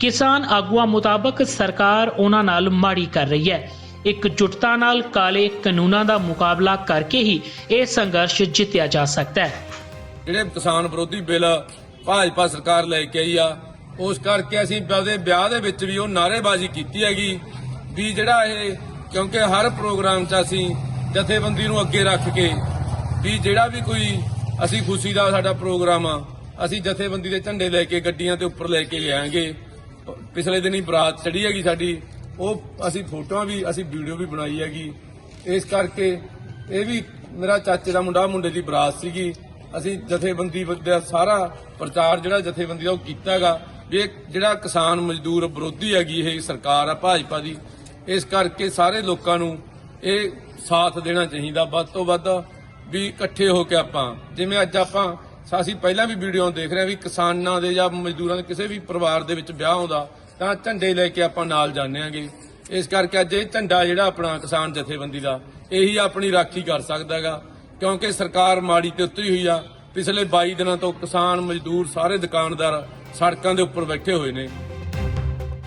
ਕਿਸਾਨ ਆਗੂਆਂ ਮੁਤਾਬਕ ਸਰਕਾਰ ਉਹਨਾਂ ਨਾਲ ਮਾੜੀ ਕਰ ਰਹੀ ਹੈ। ਇਕਜੁੱਟਤਾ ਨਾਲ ਕਾਲੇ ਕਾਨੂੰਨਾਂ ਦਾ ਮੁਕਾਬਲਾ ਕਰਕੇ ਹੀ ਇਹ ਸੰਘਰਸ਼ ਜਿੱਤਿਆ ਜਾ ਸਕਦਾ ਹੈ। ਜਿਹੜੇ ਕਿਸਾਨ ਵਿਰੋਧੀ ਬਿੱਲ ਭਾਜਪਾ ਸਰਕਾਰ ਲੈ ਕੇ ਆਈ ਆ, ਉਸ ਕਰਕੇ ਅਸੀਂ ਉਹਦੇ ਵਿਆਹ ਦੇ ਵਿੱਚ ਵੀ ਉਹ ਨਾਅਰੇਬਾਜ਼ੀ ਕੀਤੀ ਹੈਗੀ ਵੀ ਜਿਹੜਾ ਇਹ, ਕਿਉਂਕਿ ਹਰ ਪ੍ਰੋਗਰਾਮ 'ਚ ਅਸੀਂ ਜਥੇਬੰਦੀ ਨੂੰ ਅੱਗੇ ਰੱਖ ਕੇ ਵੀ ਜਿਹੜਾ ਵੀ ਕੋਈ ਅਸੀਂ ਖੁਸ਼ੀ ਦਾ ਸਾਡਾ ਪ੍ਰੋਗਰਾਮ ਆ, ਅਸੀਂ ਜਥੇਬੰਦੀ ਦੇ ਝੰਡੇ ਲੈ ਕੇ ਗੱਡੀਆਂ ਤੇ ਉੱਪਰ ਲੈ ਕੇ ਜਾਵਾਂਗੇ। ਪਿਛਲੇ ਦਿਨੀ ਬਰਾਤ ਚੜੀ ਹੈਗੀ ਸਾਡੀ, ਉਹ ਅਸੀਂ ਫੋਟੋਆਂ ਵੀ ਅਸੀਂ ਵੀਡੀਓ ਵੀ ਬਣਾਈ ਹੈਗੀ। ਇਸ ਕਰਕੇ ਇਹ ਵੀ ਮੇਰਾ ਚਾਚੇ ਦਾ ਮੁੰਡੇ ਦੀ ਬਰਾਤ ਸੀਗੀ। ਅਸੀਂ ਜਥੇਬੰਦੀ ਦਾ ਸਾਰਾ ਪ੍ਰਚਾਰ ਜਿਹੜਾ ਜਥੇਬੰਦੀ ਦਾ ਉਹ ਕੀਤਾ ਹੈਗਾ ਵੀ ਇਹ ਜਿਹੜਾ ਕਿਸਾਨ ਮਜ਼ਦੂਰ ਵਿਰੋਧੀ ਹੈਗੀ ਇਹ ਸਰਕਾਰ ਆ ਭਾਜਪਾ ਦੀ। ਇਸ ਕਰਕੇ ਸਾਰੇ ਲੋਕਾਂ ਨੂੰ ਇਹ ਸਾਥ ਦੇਣਾ ਚਾਹੀਦਾ ਵੱਧ ਤੋਂ ਵੱਧ, ਵੀ ਇਕੱਠੇ ਹੋ ਕੇ ਆਪਾਂ ਜਿਵੇਂ ਅੱਜ ਅਸੀਂ ਪਹਿਲਾਂ ਵੀ ਵੀਡੀਓ ਦੇਖ ਰਹੇ ਹਾਂ ਵੀ ਕਿਸਾਨਾਂ ਦੇ ਜਾਂ ਮਜ਼ਦੂਰਾਂ ਦੇ ਕਿਸੇ ਵੀ ਪਰਿਵਾਰ ਦੇ ਵਿੱਚ ਵਿਆਹ ਆਉਂਦਾ ਤਾਂ ਝੰਡੇ ਲੈ ਕੇ ਆਪਾਂ ਨਾਲ ਜਾਂਦੇ ਆਂਗੇ। ਇਸ ਕਰਕੇ ਅੱਜ ਇਹ ਝੰਡਾ ਜਿਹੜਾ ਆਪਣਾ ਕਿਸਾਨ ਜਥੇਬੰਦੀ ਦਾ ਇਹੀ ਆਪਣੀ ਰਾਖੀ ਕਰ ਸਕਦਾ ਹੈਗਾ, ਕਿਉਂਕਿ ਸਰਕਾਰ ਮਾੜੀ ਤੇ ਉੱਤਰੀ ਹੋਈ ਆ। ਪਿਛਲੇ 22 ਦਿਨਾਂ ਤੋਂ ਕਿਸਾਨ ਮਜ਼ਦੂਰ ਸਾਰੇ ਦੁਕਾਨਦਾਰ ਸੜਕਾਂ ਦੇ ਉੱਪਰ ਬੈਠੇ ਹੋਏ ਨੇ।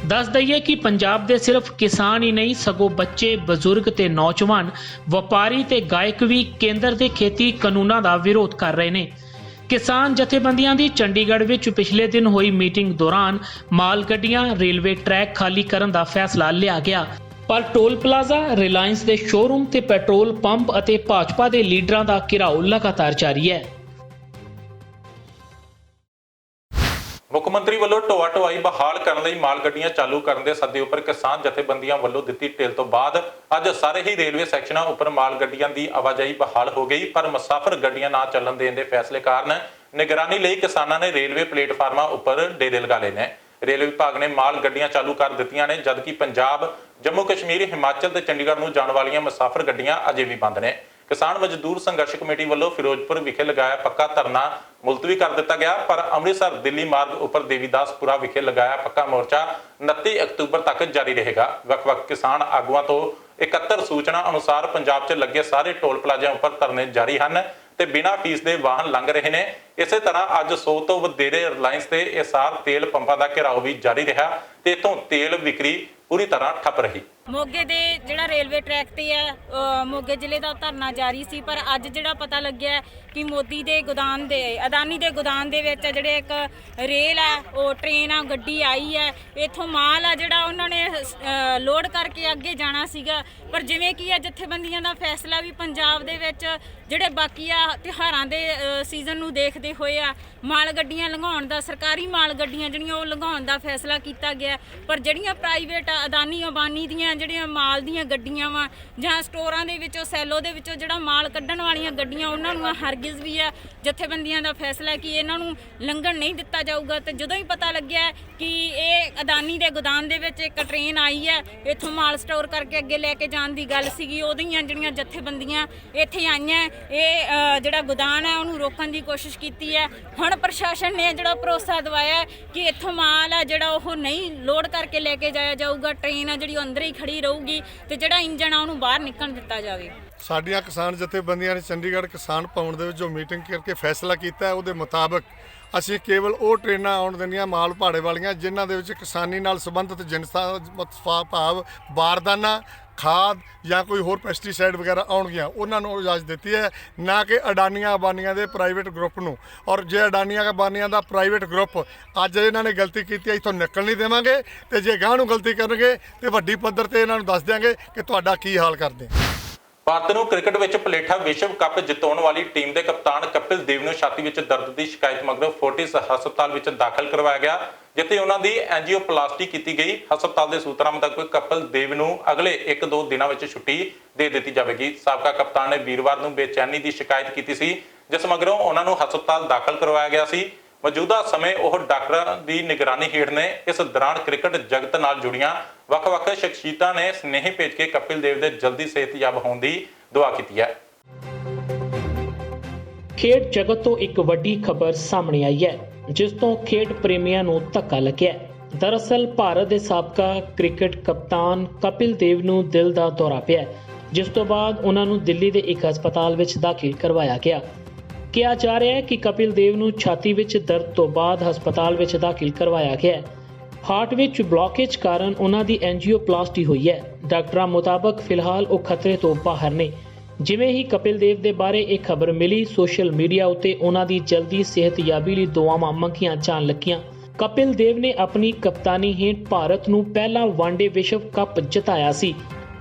ਦੱਸ ਦਈਏ ਕਿ ਪੰਜਾਬ ਦੇ ਸਿਰਫ ਕਿਸਾਨ ਹੀ ਨਹੀਂ ਸਗੋਂ ਬੱਚੇ, ਬਜ਼ੁਰਗ ਤੇ ਨੌਜਵਾਨ, ਵਪਾਰੀ ਤੇ ਗਾਇਕ ਵੀ ਕੇਂਦਰ ਦੇ ਖੇਤੀ ਕਾਨੂੰਨਾਂ ਦਾ ਵਿਰੋਧ ਕਰ ਰਹੇ ਨੇ। ਕਿਸਾਨ ਜਥੇਬੰਦੀਆਂ ਦੀ ਚੰਡੀਗੜ੍ਹ ਵਿੱਚ ਪਿਛਲੇ ਦਿਨ ਹੋਈ ਮੀਟਿੰਗ ਦੌਰਾਨ ਮਾਲ ਗੱਡੀਆਂ, ਰੇਲਵੇ ਟਰੈਕ ਖਾਲੀ ਕਰਨ ਦਾ ਫੈਸਲਾ ਲਿਆ ਗਿਆ, ਪਰ ਟੋਲ ਪਲਾਜ਼ਾ, ਰਿਲਾਇੰਸ ਦੇ ਸ਼ੋਰੂਮ ਤੇ ਪੈਟਰੋਲ ਪੰਪ ਅਤੇ ਭਾਜਪਾ ਦੇ ਲੀਡਰਾਂ ਦਾ ਘਿਰਾਓ ਲਗਾਤਾਰ ਜਾਰੀ ਹੈ। ਮੁੱਖ ਮੰਤਰੀ ਵੱਲੋਂ ਢੋਆ ਢੁਆਈ ਬਹਾਲ ਕਰਨ ਲਈ ਮਾਲ ਗੱਡੀਆਂ ਚਾਲੂ ਕਰਨ ਦੇ ਸੱਦੇ ਉੱਪਰ ਕਿਸਾਨ ਜਥੇਬੰਦੀਆਂ ਵੱਲੋਂ ਦਿੱਤੀ ਢਿੱਲ ਤੋਂ ਬਾਅਦ ਅੱਜ ਸਾਰੇ ਹੀ ਰੇਲਵੇ ਸੈਕਸ਼ਨਾਂ ਉੱਪਰ ਮਾਲ ਗੱਡੀਆਂ ਦੀ ਆਵਾਜਾਈ ਬਹਾਲ ਹੋ ਗਈ, ਪਰ ਮੁਸਾਫਰ ਗੱਡੀਆਂ ਨਾ ਚੱਲਣ ਦੇਣ ਦੇ ਫੈਸਲੇ ਕਾਰਨ ਨਿਗਰਾਨੀ ਲਈ ਕਿਸਾਨਾਂ ਨੇ ਰੇਲਵੇ ਪਲੇਟਫਾਰਮਾਂ ਉੱਪਰ ਡੇਰੇ ਲਗਾ ਲਏ ਨੇ। ਰੇਲਵੇ ਵਿਭਾਗ ਨੇ ਮਾਲ ਗੱਡੀਆਂ ਚਾਲੂ ਕਰ ਦਿੱਤੀਆਂ ਨੇ, ਜਦਕਿ ਪੰਜਾਬ, ਜੰਮੂ ਕਸ਼ਮੀਰ, ਹਿਮਾਚਲ ਤੇ ਚੰਡੀਗੜ੍ਹ ਨੂੰ ਜਾਣ ਵਾਲੀਆਂ ਮੁਸਾਫਰ ਗੱਡੀਆਂ ਅਜੇ ਵੀ ਬੰਦ ਨੇ। ਕਿਸਾਨ ਮਜ਼ਦੂਰ ਸੰਘਰਸ਼ ਕਮੇਟੀ ਵੱਲੋਂ ਫਿਰੋਜ਼ਪੁਰ ਵਿਖੇ ਲਗਾਇਆ ਪੱਕਾ ਧਰਨਾ ਮੁਲਤਵੀ ਕਰ ਦਿੱਤਾ ਗਿਆ, ਪਰ ਅੰਮ੍ਰਿਤਸਰ ਦਿੱਲੀ ਮਾਰਗ ਉੱਪਰ ਦੇਵੀਦਾਸਪੁਰਾ ਵਿਖੇ ਲਗਾਇਆ ਪੱਕਾ ਮੋਰਚਾ 29 ਅਕਤੂਬਰ ਤੱਕ ਜਾਰੀ ਰਹੇਗਾ। ਵੱਖ-ਵੱਖ ਕਿਸਾਨ ਆਗੂਆਂ ਤੋਂ ਇਕੱਤਰ ਸੂਚਨਾ ਅਨੁਸਾਰ ਪੰਜਾਬ 'ਚ ਲੱਗੇ ਸਾਰੇ ਟੋਲ ਪਲਾਜ਼ਿਆਂ ਉੱਪਰ ਧਰਨੇ ਜਾਰੀ ਹਨ ਤੇ ਬਿਨਾਂ ਫੀਸ ਦੇ ਵਾਹਨ ਲੰਘ ਰਹੇ ਨੇ। ਇਸੇ ਤਰ੍ਹਾਂ ਅੱਜ 100 ਤੋਂ ਵਧੇਰੇ ਰਿਲਾਇੰਸ ਤੇ ਏਸਾਰ ਤੇਲ ਪੰਪਾਂ ਦਾ ਘਿਰਾਓ ਵੀ ਜਾਰੀ ਰਿਹਾ ਤੇ ਇਥੋਂ ਤੇਲ ਵਿਕਰੀ ਪੂਰੀ ਤਰ੍ਹਾਂ ਠੱਪ ਰਹੀ। ਮੋਗੇ ਦੇ ਜਿਹੜਾ ਰੇਲਵੇ ਟਰੈਕ ਤੇ ਹੈ ਮੋਗੇ ਜ਼ਿਲ੍ਹੇ ਦਾ ਧਰਨਾ ਜਾਰੀ ਸੀ, ਪਰ ਅੱਜ ਜਿਹੜਾ ਪਤਾ ਲੱਗਿਆ ਕਿ ਮੋਦੀ ਦੇ ਗੋਦਾਮ ਦੇ, ਅਦਾਨੀ ਦੇ ਗੋਦਾਮ ਦੇ ਵਿੱਚ ਜਿਹੜੇ ਇੱਕ ਰੇਲ ਹੈ, ਉਹ ਟ੍ਰੇਨ ਆ, ਗੱਡੀ ਆਈ ਹੈ, ਇੱਥੋਂ ਮਾਲ ਆ ਜਿਹੜਾ ਉਹਨਾਂ ਨੇ ਲੋਡ ਕਰਕੇ ਅੱਗੇ ਜਾਣਾ ਸੀਗਾ। ਪਰ ਜਿਵੇਂ ਕਿ ਇਹ ਜਥੇਬੰਦੀਆਂ ਦਾ ਫੈਸਲਾ ਵੀ ਪੰਜਾਬ ਦੇ ਵਿੱਚ ਜਿਹੜੇ ਬਾਕੀ ਆ ਤਿਉਹਾਰਾਂ ਦੇ ਸੀਜ਼ਨ ਨੂੰ ਦੇਖਦੇ ਹੋਏ ਆ ਮਾਲ ਗੱਡੀਆਂ ਲੰਘਾਉਣ ਦਾ, ਸਰਕਾਰੀ ਮਾਲ ਗੱਡੀਆਂ ਜਿਹੜੀਆਂ ਉਹ ਲੰਘਾਉਣ ਦਾ ਫੈਸਲਾ ਕੀਤਾ ਗਿਆ। ਪਰ ਜਿਹੜੀਆਂ ਪ੍ਰਾਈਵੇਟ ਅਦਾਨੀ ਅੰਬਾਨੀ ਦੀਆਂ ਜਿਹੜੀਆਂ ਮਾਲ ਦੀਆਂ ਗੱਡੀਆਂ ਵਾ ਜਾਂ ਸਟੋਰਾਂ ਦੇ ਵਿੱਚੋਂ, ਸੈਲੋ ਦੇ ਵਿੱਚੋਂ ਜਿਹੜਾ ਮਾਲ ਕੱਢਣ ਵਾਲੀਆਂ ਗੱਡੀਆਂ, ਉਹਨਾਂ ਨੂੰ ਹਰਗਿਜ਼ ਵੀ ਆ ਜਥੇਬੰਦੀਆਂ ਦਾ ਫੈਸਲਾ ਕਿ ਇਹਨਾਂ ਨੂੰ ਲੰਘਣ ਨਹੀਂ ਦਿੱਤਾ ਜਾਊਗਾ। ਤੇ ਜਦੋਂ ਹੀ ਪਤਾ ਲੱਗਿਆ ਕਿ ਇਹ ਅਦਾਨੀ ਦੇ ਗੋਦਾਮ ਦੇ ਵਿੱਚ ਇੱਕ ਟ੍ਰੇਨ ਆਈ ਹੈ, ਇੱਥੋਂ ਮਾਲ ਸਟੋਰ ਕਰਕੇ ਅੱਗੇ ਲੈ ਕੇ ਜਾਣ ਦੀ ਗੱਲ ਸੀਗੀ, ਉਹਦੀਆਂ ਜਿਹੜੀਆਂ ਜਥੇਬੰਦੀਆਂ ਇੱਥੇ ਆਈਆਂ, ਇਹ ਜਿਹੜਾ ਗੋਦਾਮ ਹੈ ਉਹਨੂੰ ਰੋਕਣ ਦੀ ਕੋਸ਼ਿਸ਼ ਕੀਤੀ ਹੈ। ਹੁਣ ਪ੍ਰਸ਼ਾਸਨ ਨੇ ਜਿਹੜਾ ਭਰੋਸਾ ਦਿਵਾਇਆ ਕਿ ਇੱਥੋਂ ਮਾਲ ਹੈ ਜਿਹੜਾ ਉਹ ਨਹੀਂ ਲੋਡ ਕਰਕੇ ਲੈ ਕੇ ਜਾਇਆ ਜਾਊਗਾ, ਟ੍ਰੇਨ ਆ ਜਿਹੜੀ ਉਹ ਅੰਦਰ ਹੀ ਖੜੀ ਰਹੂਗੀ ਤੇ ਜਿਹੜਾ ਇੰਜਣ ਆ ਉਹਨੂੰ ਬਾਹਰ ਨਿਕਲਣ ਦਿੱਤਾ ਜਾਵੇ। ਸਾਡੀਆਂ ਕਿਸਾਨ ਜਥੇਬੰਦੀਆਂ ਨੇ ਚੰਡੀਗੜ੍ਹ ਕਿਸਾਨ ਭਵਨ ਦੇ ਵਿੱਚ ਜੋ ਮੀਟਿੰਗ ਕਰਕੇ ਫੈਸਲਾ ਕੀਤਾ ਹੈ, ਉਹਦੇ ਮੁਤਾਬਕ ਅਸੀਂ ਕੇਵਲ ਉਹ ਟ੍ਰੇਨਾਂ ਆਉਣ ਦੇਣੀਆਂ ਮਾਲ ਭਾੜੇ ਵਾਲੀਆਂ ਜਿਨ੍ਹਾਂ ਦੇ ਵਿੱਚ ਕਿਸਾਨੀ ਨਾਲ ਸੰਬੰਧਿਤ ਜਿਨਸਾਂ ਭਾਵ ਬਾਰਦਾਨਾ, ਖਾਦ ਜਾਂ ਕੋਈ ਹੋਰ ਪੈਸਟੀਸਾਈਡ ਵਗੈਰਾ ਆਉਣਗੀਆਂ, ਉਹਨਾਂ ਨੂੰ ਇਜਾਜ਼ਤ ਦਿੱਤੀ ਹੈ, ਨਾ ਕਿ ਅਡਾਨੀਆਂ ਅੰਬਾਨੀਆਂ ਦੇ ਪ੍ਰਾਈਵੇਟ ਗਰੁੱਪ ਨੂੰ। ਔਰ ਜੇ ਅਡਾਨੀਆਂ ਅੰਬਾਨੀਆਂ ਦਾ ਪ੍ਰਾਈਵੇਟ ਗਰੁੱਪ ਅੱਜ ਇਹਨਾਂ ਨੇ ਗਲਤੀ ਕੀਤੀ ਹੈ, ਇੱਥੋਂ ਨਿਕਲ ਨਹੀਂ ਦੇਵਾਂਗੇ, ਤੇ ਜੇ ਗਾਂਹ ਨੂੰ ਗਲਤੀ ਕਰਨਗੇ ਤੇ ਵੱਡੀ ਪੱਧਰ ਤੇ ਇਹਨਾਂ ਨੂੰ ਦੱਸ ਦਿਆਂਗੇ ਕਿ ਤੁਹਾਡਾ ਕੀ ਹਾਲ ਕਰਦੇ। ਭਾਰਤ ਨੂੰ ਕ੍ਰਿਕਟ ਵਿੱਚ ਪਲੇਠਾ ਵਿਸ਼ਵ ਕੱਪ ਜਿਤਾਉਣ ਵਾਲੀ ਟੀਮ ਦੇ ਕਪਤਾਨ ਕਪਿਲ ਦੇਵ ਨੂੰ ਛਾਤੀ ਵਿੱਚ ਦਰਦ ਦੀ ਸ਼ਿਕਾਇਤ ਮਗਰੋਂ ਫੋਰਟਿਸ ਹਸਪਤਾਲ ਵਿੱਚ ਦਾਖਲ ਕਰਵਾਇਆ ਗਿਆ, ਜਿੱਥੇ ਉਹਨਾਂ ਦੀ ਐਂਜੀਓਪਲਾਸਟੀ ਕੀਤੀ ਗਈ। ਹਸਪਤਾਲ ਦੇ ਸੂਤਰਾਂ ਮੁਤਾਬਕ ਕਪਿਲ ਦੇਵ ਨੂੰ ਅਗਲੇ 1-2 ਦਿਨਾਂ ਵਿੱਚ ਛੁੱਟੀ ਦੇ ਦਿੱਤੀ ਜਾਵੇਗੀ। ਸਾਬਕਾ ਕਪਤਾਨ ਨੇ ਵੀਰਵਾਰ ਨੂੰ ਬੇਚੈਨੀ ਦੀ ਸ਼ਿਕਾਇਤ ਕੀਤੀ ਸੀ, ਜਿਸ ਮਗਰੋਂ ਉਹਨਾਂ ਨੂੰ ਹਸਪਤਾਲ ਦਾਖਲ ਕਰਵਾਇਆ ਗਿਆ ਸੀ। ਮੌਜੂਦਾ ਸਮੇਂ ਉਹ ਡਾਕਟਰਾਂ ਦੀ ਨਿਗਰਾਨੀ ਹੇਠ ਨੇ। ਇਸ ਦੌਰਾਨ ਕ੍ਰਿਕਟ ਜਗਤ ਨਾਲ ਜੁੜੀਆਂ ਵੱਖ-ਵੱਖ ਸ਼ਖਸੀਅਤਾਂ ਨੇ ਸੁਨੇਹੇ ਭੇਜ ਕੇ ਕਪਿਲ ਦੇਵ ਦੇ ਜਲਦੀ ਸਿਹਤਯਾਬ ਹੋਣ ਦੀ ਦੁਆ ਕੀਤੀ ਹੈ। ਖੇਡ ਜਗਤ ਤੋਂ ਇੱਕ ਵੱਡੀ ਖਬਰ ਸਾਹਮਣੇ ਆਈ ਹੈ, ਜਿਸ ਤੋਂ ਖੇਡ ਪ੍ਰੇਮੀਆਂ ਨੂੰ ਧੱਕਾ ਲੱਗਿਆ। ਦਰਅਸਲ ਭਾਰਤ ਦੇ ਸਾਬਕਾ ਕ੍ਰਿਕਟ ਕਪਤਾਨ ਕਪਿਲ ਦੇਵ ਨੂੰ ਦਿਲ ਦਾ ਦੌਰਾ ਪਿਆ, ਜਿਸ ਤੋਂ ਬਾਅਦ ਉਹਨਾਂ ਨੂੰ ਦਿੱਲੀ ਦੇ ਇੱਕ ਹਸਪਤਾਲ ਵਿੱਚ ਦਾਖਲ ਕਰਵਾਇਆ ਗਿਆ। ਕਿਹਾ ਜਾ ਰਿਹਾ ਹੈ ਕਿ ਕਪਿਲ ਦੇਵ ਨੂੰ ਛਾਤੀ ਵਿੱਚ ਦਰਦ ਤੋਂ ਬਾਅਦ ਹਸਪਤਾਲ ਵਿੱਚ ਦਾਖਲ ਕਰਵਾਇਆ ਗਿਆ। ਹਾਰਟ ਵਿੱਚ ਬਲੌਕੇਜ ਕਾਰਨ ਉਹਨਾਂ ਦੀ ਐਂਜੀਓਪਲਾਸਟੀ ਹੋਈ ਹੈ। ਡਾਕਟਰਾਂ ਮੁਤਾਬਕ ਫਿਲਹਾਲ ਉਹ ਖਤਰੇ ਤੋਂ ਬਾਹਰ ਨੇ। ਜਿਵੇਂ ਹੀ ਕਪਿਲ ਦੇਵ ਦੇ ਬਾਰੇ ਇਹ ਖਬਰ ਮਿਲੀ, ਸੋਸ਼ਲ ਮੀਡੀਆ ਉੱਤੇ ਉਹਨਾਂ ਦੀ ਜਲਦੀ ਸਿਹਤਯਾਬੀ ਲਈ ਦੁਆਵਾਂ ਮੰਗੀਆਂ ਜਾਣ ਲੱਗੀਆਂ। ਕਪਿਲ ਦੇਵ ਨੇ ਆਪਣੀ ਕਪਤਾਨੀ ਹੇਠ ਭਾਰਤ ਨੂੰ ਪਹਿਲਾ ਵਨਡੇ ਵਿਸ਼ਵ ਕੱਪ ਜਿਤਾਇਆ ਸੀ।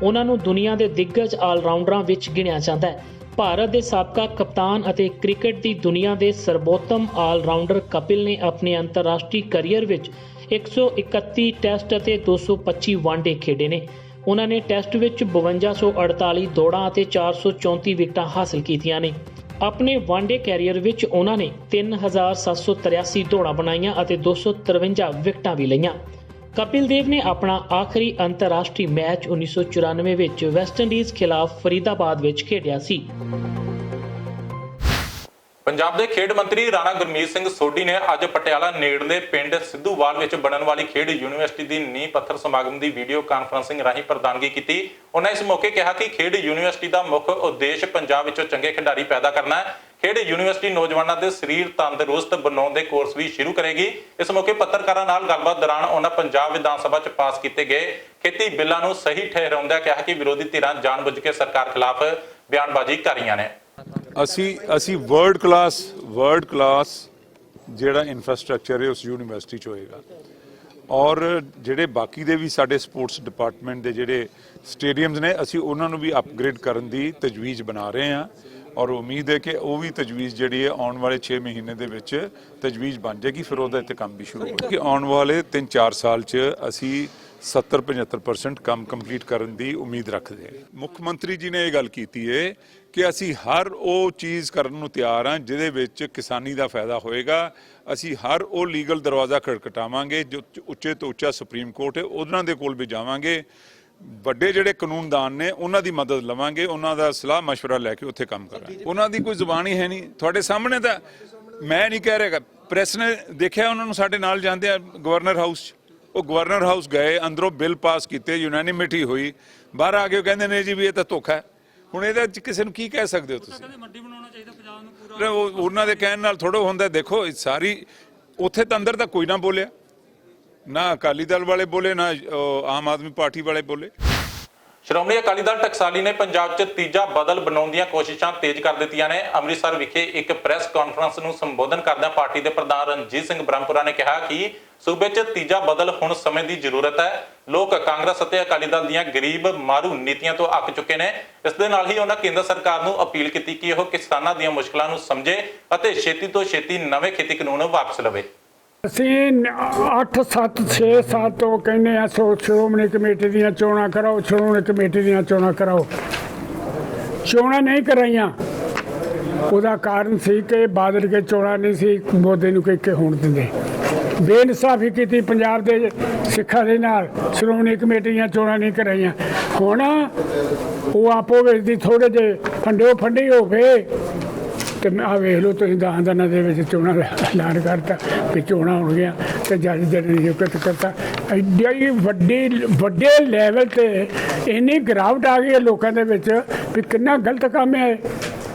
ਉਹਨਾਂ ਨੂੰ ਦੁਨੀਆ ਦੇ ਦਿੱਗਜ ਆਲਰਾਊਂਡਰਾਂ ਵਿੱਚ ਗਿਣਿਆ ਜਾਂਦਾ ਹੈ। ਭਾਰਤ ਦੇ ਸਾਬਕਾ ਕਪਤਾਨ ਅਤੇ ਕ੍ਰਿਕਟ ਦੀ ਦੁਨੀਆ ਦੇ ਸਰਬੋਤਮ ਆਲ-ਰਾਊਂਡਰ ਕਪਿਲ ਨੇ ਆਪਣੇ ਅੰਤਰਰਾਸ਼ਟਰੀ ਕੈਰੀਅਰ ਵਿੱਚ 131 ਟੈਸਟ ਅਤੇ 225 ਵਨਡੇ ਖੇਡੇ ਨੇ। ਉਹਨਾਂ ਨੇ ਟੈਸਟ ਵਿੱਚ 5248 ਦੌੜਾਂ ਅਤੇ 434 ਵਿਕਟਾਂ ਹਾਸਲ ਕੀਤੀਆਂ ਨੇ। ਆਪਣੇ ਵਨਡੇ ਕੈਰੀਅਰ ਵਿੱਚ ਉਹਨਾਂ ਨੇ 3783 ਦੌੜਾਂ ਬਣਾਈਆਂ ਅਤੇ 253 ਵਿਕਟਾਂ ਵੀ ਲਈਆਂ। ਕਪਿਲ ਦੇਵ ਨੇ ਆਪਣਾ ਆਖਰੀ ਅੰਤਰਰਾਸ਼ਟਰੀ ਮੈਚ 1994 ਵਿੱਚ ਵੈਸਟਇੰਡੀਜ਼ ਖਿਲਾਫ ਫਰੀਦਾਬਾਦ ਵਿੱਚ ਖੇਡਿਆ ਸੀ। ਪੰਜਾਬ ਦੇ ਖੇਡ ਮੰਤਰੀ ਰਾਣਾ ਗੁਰਮੀਤ ਸਿੰਘ ਸੋਢੀ ਨੇ ਅੱਜ ਪਟਿਆਲਾ ਨੇੜਲੇ ਪਿੰਡ ਸਿੱਧੂਵਾਲ ਵਿੱਚ ਬਣਨ ਵਾਲੀ ਖੇਡ ਯੂਨੀਵਰਸਿਟੀ ਦੀ ਨੀਂਹ ਪੱਥਰ ਸਮਾਗਮ ਦੀ ਵੀਡੀਓ ਕਾਨਫਰੰਸਿੰਗ ਰਾਹੀਂ ਪ੍ਰਧਾਨਗੀ ਕੀਤੀ। ਉਹਨਾਂ ਇਸ ਮੌਕੇ ਕਿਹਾ ਕਿ ਖੇਡ ਯੂਨੀਵਰਸਿਟੀ ਦਾ ਮੁੱਖ ਉਦੇਸ਼ ਪੰਜਾਬ ਵਿੱਚੋਂ ਚੰਗੇ ਖਿਡਾਰੀ ਪੈਦਾ ਕਰਨਾ ਹੈ। ਖੇਡ ਯੂਨੀਵਰਸਿਟੀ ਨੌਜਵਾਨਾਂ ਦੇ ਸਰੀਰ ਤੰਦਰੁਸਤ ਬਣਾਉਣ ਦੇ ਕੋਰਸ ਵੀ ਸ਼ੁਰੂ ਕਰੇਗੀ। ਇਸ ਮੌਕੇ ਪੱਤਰਕਾਰਾਂ ਨਾਲ ਗੱਲਬਾਤ ਦੌਰਾਨ ਉਹਨਾਂ ਪੰਜਾਬ ਵਿਧਾਨ ਸਭਾ 'ਚ ਪਾਸ ਕੀਤੇ ਗਏ ਖੇਤੀ ਬਿੱਲਾਂ ਨੂੰ ਸਹੀ ਠਹਿਰਾਉਂਦਿਆਂ ਕਿਹਾ ਕਿ ਵਿਰੋਧੀ ਧਿਰਾਂ ਜਾਣਬੁੱਝ ਕੇ ਸਰਕਾਰ ਖਿਲਾਫ ਬਿਆਨਬਾਜ਼ੀ ਕਰ ਰਹੀਆਂ ਨੇ। ਅਸੀਂ ਵਰਲਡ ਕਲਾਸ ਜਿਹੜਾ ਇਨਫਰਾਸਟ੍ਰਕਚਰ ਹੈ ਉਸ ਯੂਨੀਵਰਸਿਟੀ 'ਚ ਹੋਏਗਾ ਔਰ ਜਿਹੜੇ ਬਾਕੀ ਦੇ ਵੀ ਸਾਡੇ ਸਪੋਰਟਸ ਡਿਪਾਰਟਮੈਂਟ ਦੇ ਜਿਹੜੇ ਸਟੇਡੀਅਮਸ ਨੇ ਅਸੀਂ ਉਹਨਾਂ ਨੂੰ ਵੀ ਅਪਗ੍ਰੇਡ ਕਰਨ ਦੀ ਤਜਵੀਜ਼ ਬਣਾ ਰਹੇ ਹਾਂ ਔਰ ਉਮੀਦ ਹੈ ਕਿ ਉਹ ਵੀ ਤਜਵੀਜ਼ ਜਿਹੜੀ ਹੈ ਆਉਣ ਵਾਲੇ 6 ਮਹੀਨੇ ਦੇ ਵਿੱਚ ਤਜਵੀਜ਼ ਬਣ ਜਾਏਗੀ, ਫਿਰ ਉਹਦੇ ਤੇ ਕੰਮ ਵੀ ਸ਼ੁਰੂ ਹੋਵੇਗਾ ਕਿ ਆਉਣ ਵਾਲੇ 3-4 ਸਾਲ 'ਚ ਅਸੀਂ 70-75% ਕੰਮ ਕੰਪਲੀਟ ਕਰਨ ਦੀ ਉਮੀਦ ਰੱਖਦੇ ਹਾਂ। ਮੁੱਖ ਮੰਤਰੀ ਜੀ ਨੇ ਇਹ ਗੱਲ ਕੀਤੀ ਹੈ ਕਿ ਅਸੀਂ ਹਰ ਉਹ ਚੀਜ਼ ਕਰਨ ਨੂੰ ਤਿਆਰ ਹਾਂ ਜਿਹਦੇ ਵਿੱਚ ਕਿਸਾਨੀ ਦਾ ਫਾਇਦਾ ਹੋਏਗਾ। ਅਸੀਂ ਹਰ ਉਹ ਲੀਗਲ ਦਰਵਾਜ਼ਾ ਖੜਖਟਾਵਾਂਗੇ ਜੋ ਉੱਚੇ ਤੋਂ ਉੱਚਾ ਸੁਪਰੀਮ ਕੋਰਟ ਹੈ ਉਹਨਾਂ ਦੇ ਕੋਲ ਵੀ ਜਾਵਾਂਗੇ। ਵੱਡੇ ਜਿਹੜੇ ਕਾਨੂੰਨਦਾਨ ਨੇ ਉਹਨਾਂ ਦੀ ਮਦਦ ਲਵਾਂਗੇ, ਉਹਨਾਂ ਦਾ ਸਲਾਹ ਮਸ਼ਵਰਾ ਲੈ ਕੇ ਉੱਥੇ ਕੰਮ ਕਰਾਂਗੇ। ਉਹਨਾਂ ਦੀ ਕੋਈ ਜ਼ੁਬਾਨ ਹੀ ਹੈ ਨਹੀਂ, ਤੁਹਾਡੇ ਸਾਹਮਣੇ ਤਾਂ ਮੈਂ ਨਹੀਂ ਕਹਿ ਰਿਹਾ, ਪ੍ਰੈਸ ਨੇ ਦੇਖਿਆ ਉਹਨਾਂ ਨੂੰ ਸਾਡੇ ਨਾਲ ਜਾਂਦੇ ਆ ਗਵਰਨਰ ਹਾਊਸ 'ਚ। ਉਹ ਗਵਰਨਰ ਹਾਊਸ ਗਏ, ਅੰਦਰੋਂ ਬਿੱਲ ਪਾਸ ਕੀਤੇ, ਯੂਨੈਨਿਮਿਟੀ ਹੋਈ, ਬਾਹਰ ਆ ਕੇ ਕਹਿੰਦੇ ਨੇ ਜੀ ਵੀ ਇਹ ਤਾਂ ਧੋਖਾ ਹੈ। ਹੁਣ ਇਹਦੇ 'ਚ ਕਿਸੇ ਨੂੰ ਕੀ ਕਹਿ ਸਕਦੇ ਹੋ ਤੁਸੀਂ? ਮੰਡੀ ਬਣਾਉਣਾ ਚਾਹੀਦਾ ਪੰਜਾਬ ਨੂੰ ਪੂਰਾ, ਉਹਨਾਂ ਦੇ ਕਹਿਣ ਨਾਲ ਥੋੜਾ ਹੁੰਦਾ। ਦੇਖੋ ਸਾਰੀ ਉੱਥੇ ਤਾਂ ਅੰਦਰ ਤਾਂ ਕੋਈ ਨਾ ਬੋਲਿਆ, ਨਾ ਅਕਾਲੀ ਦਲ ਵਾਲੇ ਬੋਲੇ, ਨਾ ਆਮ ਆਦਮੀ ਪਾਰਟੀ ਵਾਲੇ ਬੋਲੇ। ਸ਼੍ਰੋਮਣੀ ਅਕਾਲੀ ਦਲ ਟਕਸਾਲੀ ਨੇ ਪੰਜਾਬ 'ਚ ਤੀਜਾ ਬਦਲ ਬਣਾਉਣ ਦੀਆਂ ਕੋਸ਼ਿਸ਼ਾਂ ਤੇਜ਼ ਕਰ ਦਿੱਤੀਆਂ ਨੇ। ਅੰਮ੍ਰਿਤਸਰ ਵਿਖੇ ਇੱਕ ਪ੍ਰੈਸ ਕਾਨਫਰੰਸ ਨੂੰ ਸੰਬੋਧਨ ਕਰਦਿਆਂ ਪਾਰਟੀ ਦੇ ਪ੍ਰਧਾਨ ਰਣਜੀਤ ਸਿੰਘ ਬ੍ਰਹਮਪੁਰਾ ਨੇ ਕਿਹਾ ਕਿ ਸੂਬੇ 'ਚ ਤੀਜਾ ਬਦਲ ਹੁਣ ਸਮੇਂ ਦੀ ਜ਼ਰੂਰਤ ਹੈ। ਲੋਕ ਕਾਂਗਰਸ ਅਤੇ ਅਕਾਲੀ ਦਲ ਦੀਆਂ ਗਰੀਬ ਮਾਰੂ ਨੀਤੀਆਂ ਤੋਂ ਅੱਕ ਚੁੱਕੇ ਨੇ। ਇਸ ਦੇ ਨਾਲ ਹੀ ਉਹਨਾਂ ਕੇਂਦਰ ਸਰਕਾਰ ਨੂੰ ਅਪੀਲ ਕੀਤੀ ਕਿ ਉਹ ਕਿਸਾਨਾਂ ਦੀਆਂ ਮੁਸ਼ਕਲਾਂ ਨੂੰ ਸਮਝੇ ਅਤੇ ਛੇਤੀ ਤੋਂ ਛੇਤੀ ਨਵੇਂ ਖੇਤੀ ਕਾਨੂੰਨ ਵਾਪਸ ਲਵੇ। ਅਸੀਂ 8-7-6 ਸਾਲ ਤੋਂ ਕਹਿੰਦੇ ਆ ਸ਼੍ਰੋਮਣੀ ਕਮੇਟੀ ਦੀਆਂ ਚੋਣਾਂ ਕਰਾਓ, ਸ਼੍ਰੋਮਣੀ ਕਮੇਟੀ ਦੀਆਂ ਚੋਣਾਂ ਕਰਾਓ। ਚੋਣਾਂ ਨਹੀਂ ਕਰਾਈਆਂ, ਉਹਦਾ ਕਾਰਨ ਸੀ ਕਿ ਬਾਦਲ ਕੇ ਚੋਣਾਂ ਨਹੀਂ ਸੀ ਮੋਦੀ ਨੂੰ ਕਹਿ ਕੇ ਹੋਣ ਦਿੰਦੇ। ਬੇਇਨਸਾਫੀ ਕੀਤੀ ਪੰਜਾਬ ਦੇ ਸਿੱਖਾਂ ਦੇ ਨਾਲ, ਸ਼੍ਰੋਮਣੀ ਕਮੇਟੀ ਦੀਆਂ ਚੋਣਾਂ ਨਹੀਂ ਕਰਾਈਆਂ। ਹੁਣ ਉਹ ਆਪੋ ਵਿੱਚ ਦੀ ਥੋੜੇ ਜਿਹੇ ਫੰਡੀ ਹੋ ਗਏ ਤੇ ਆ ਵੇਖ ਲਓ ਤੁਸੀਂ ਦਾਨਾਂ ਦੇ ਵਿੱਚ ਚੋਣਾਂ ਦਾ ਐਲਾਨ ਕਰਤਾ ਵੀ ਚੋਣਾਂ ਹੋਣਗੀਆਂ ਤੇ ਜੱਜ ਜਿਹੜੀ ਨਿਯੁਕਤ ਕਰਤਾ। ਐਡੀ ਵੱਡੇ ਲੈਵਲ ਤੇ ਇੰਨੀ ਗਿਰਾਵਟ ਆ ਗਈ ਹੈ ਲੋਕਾਂ ਦੇ ਵਿੱਚ ਵੀ ਕਿੰਨਾ ਗਲਤ ਕੰਮ ਹੈ।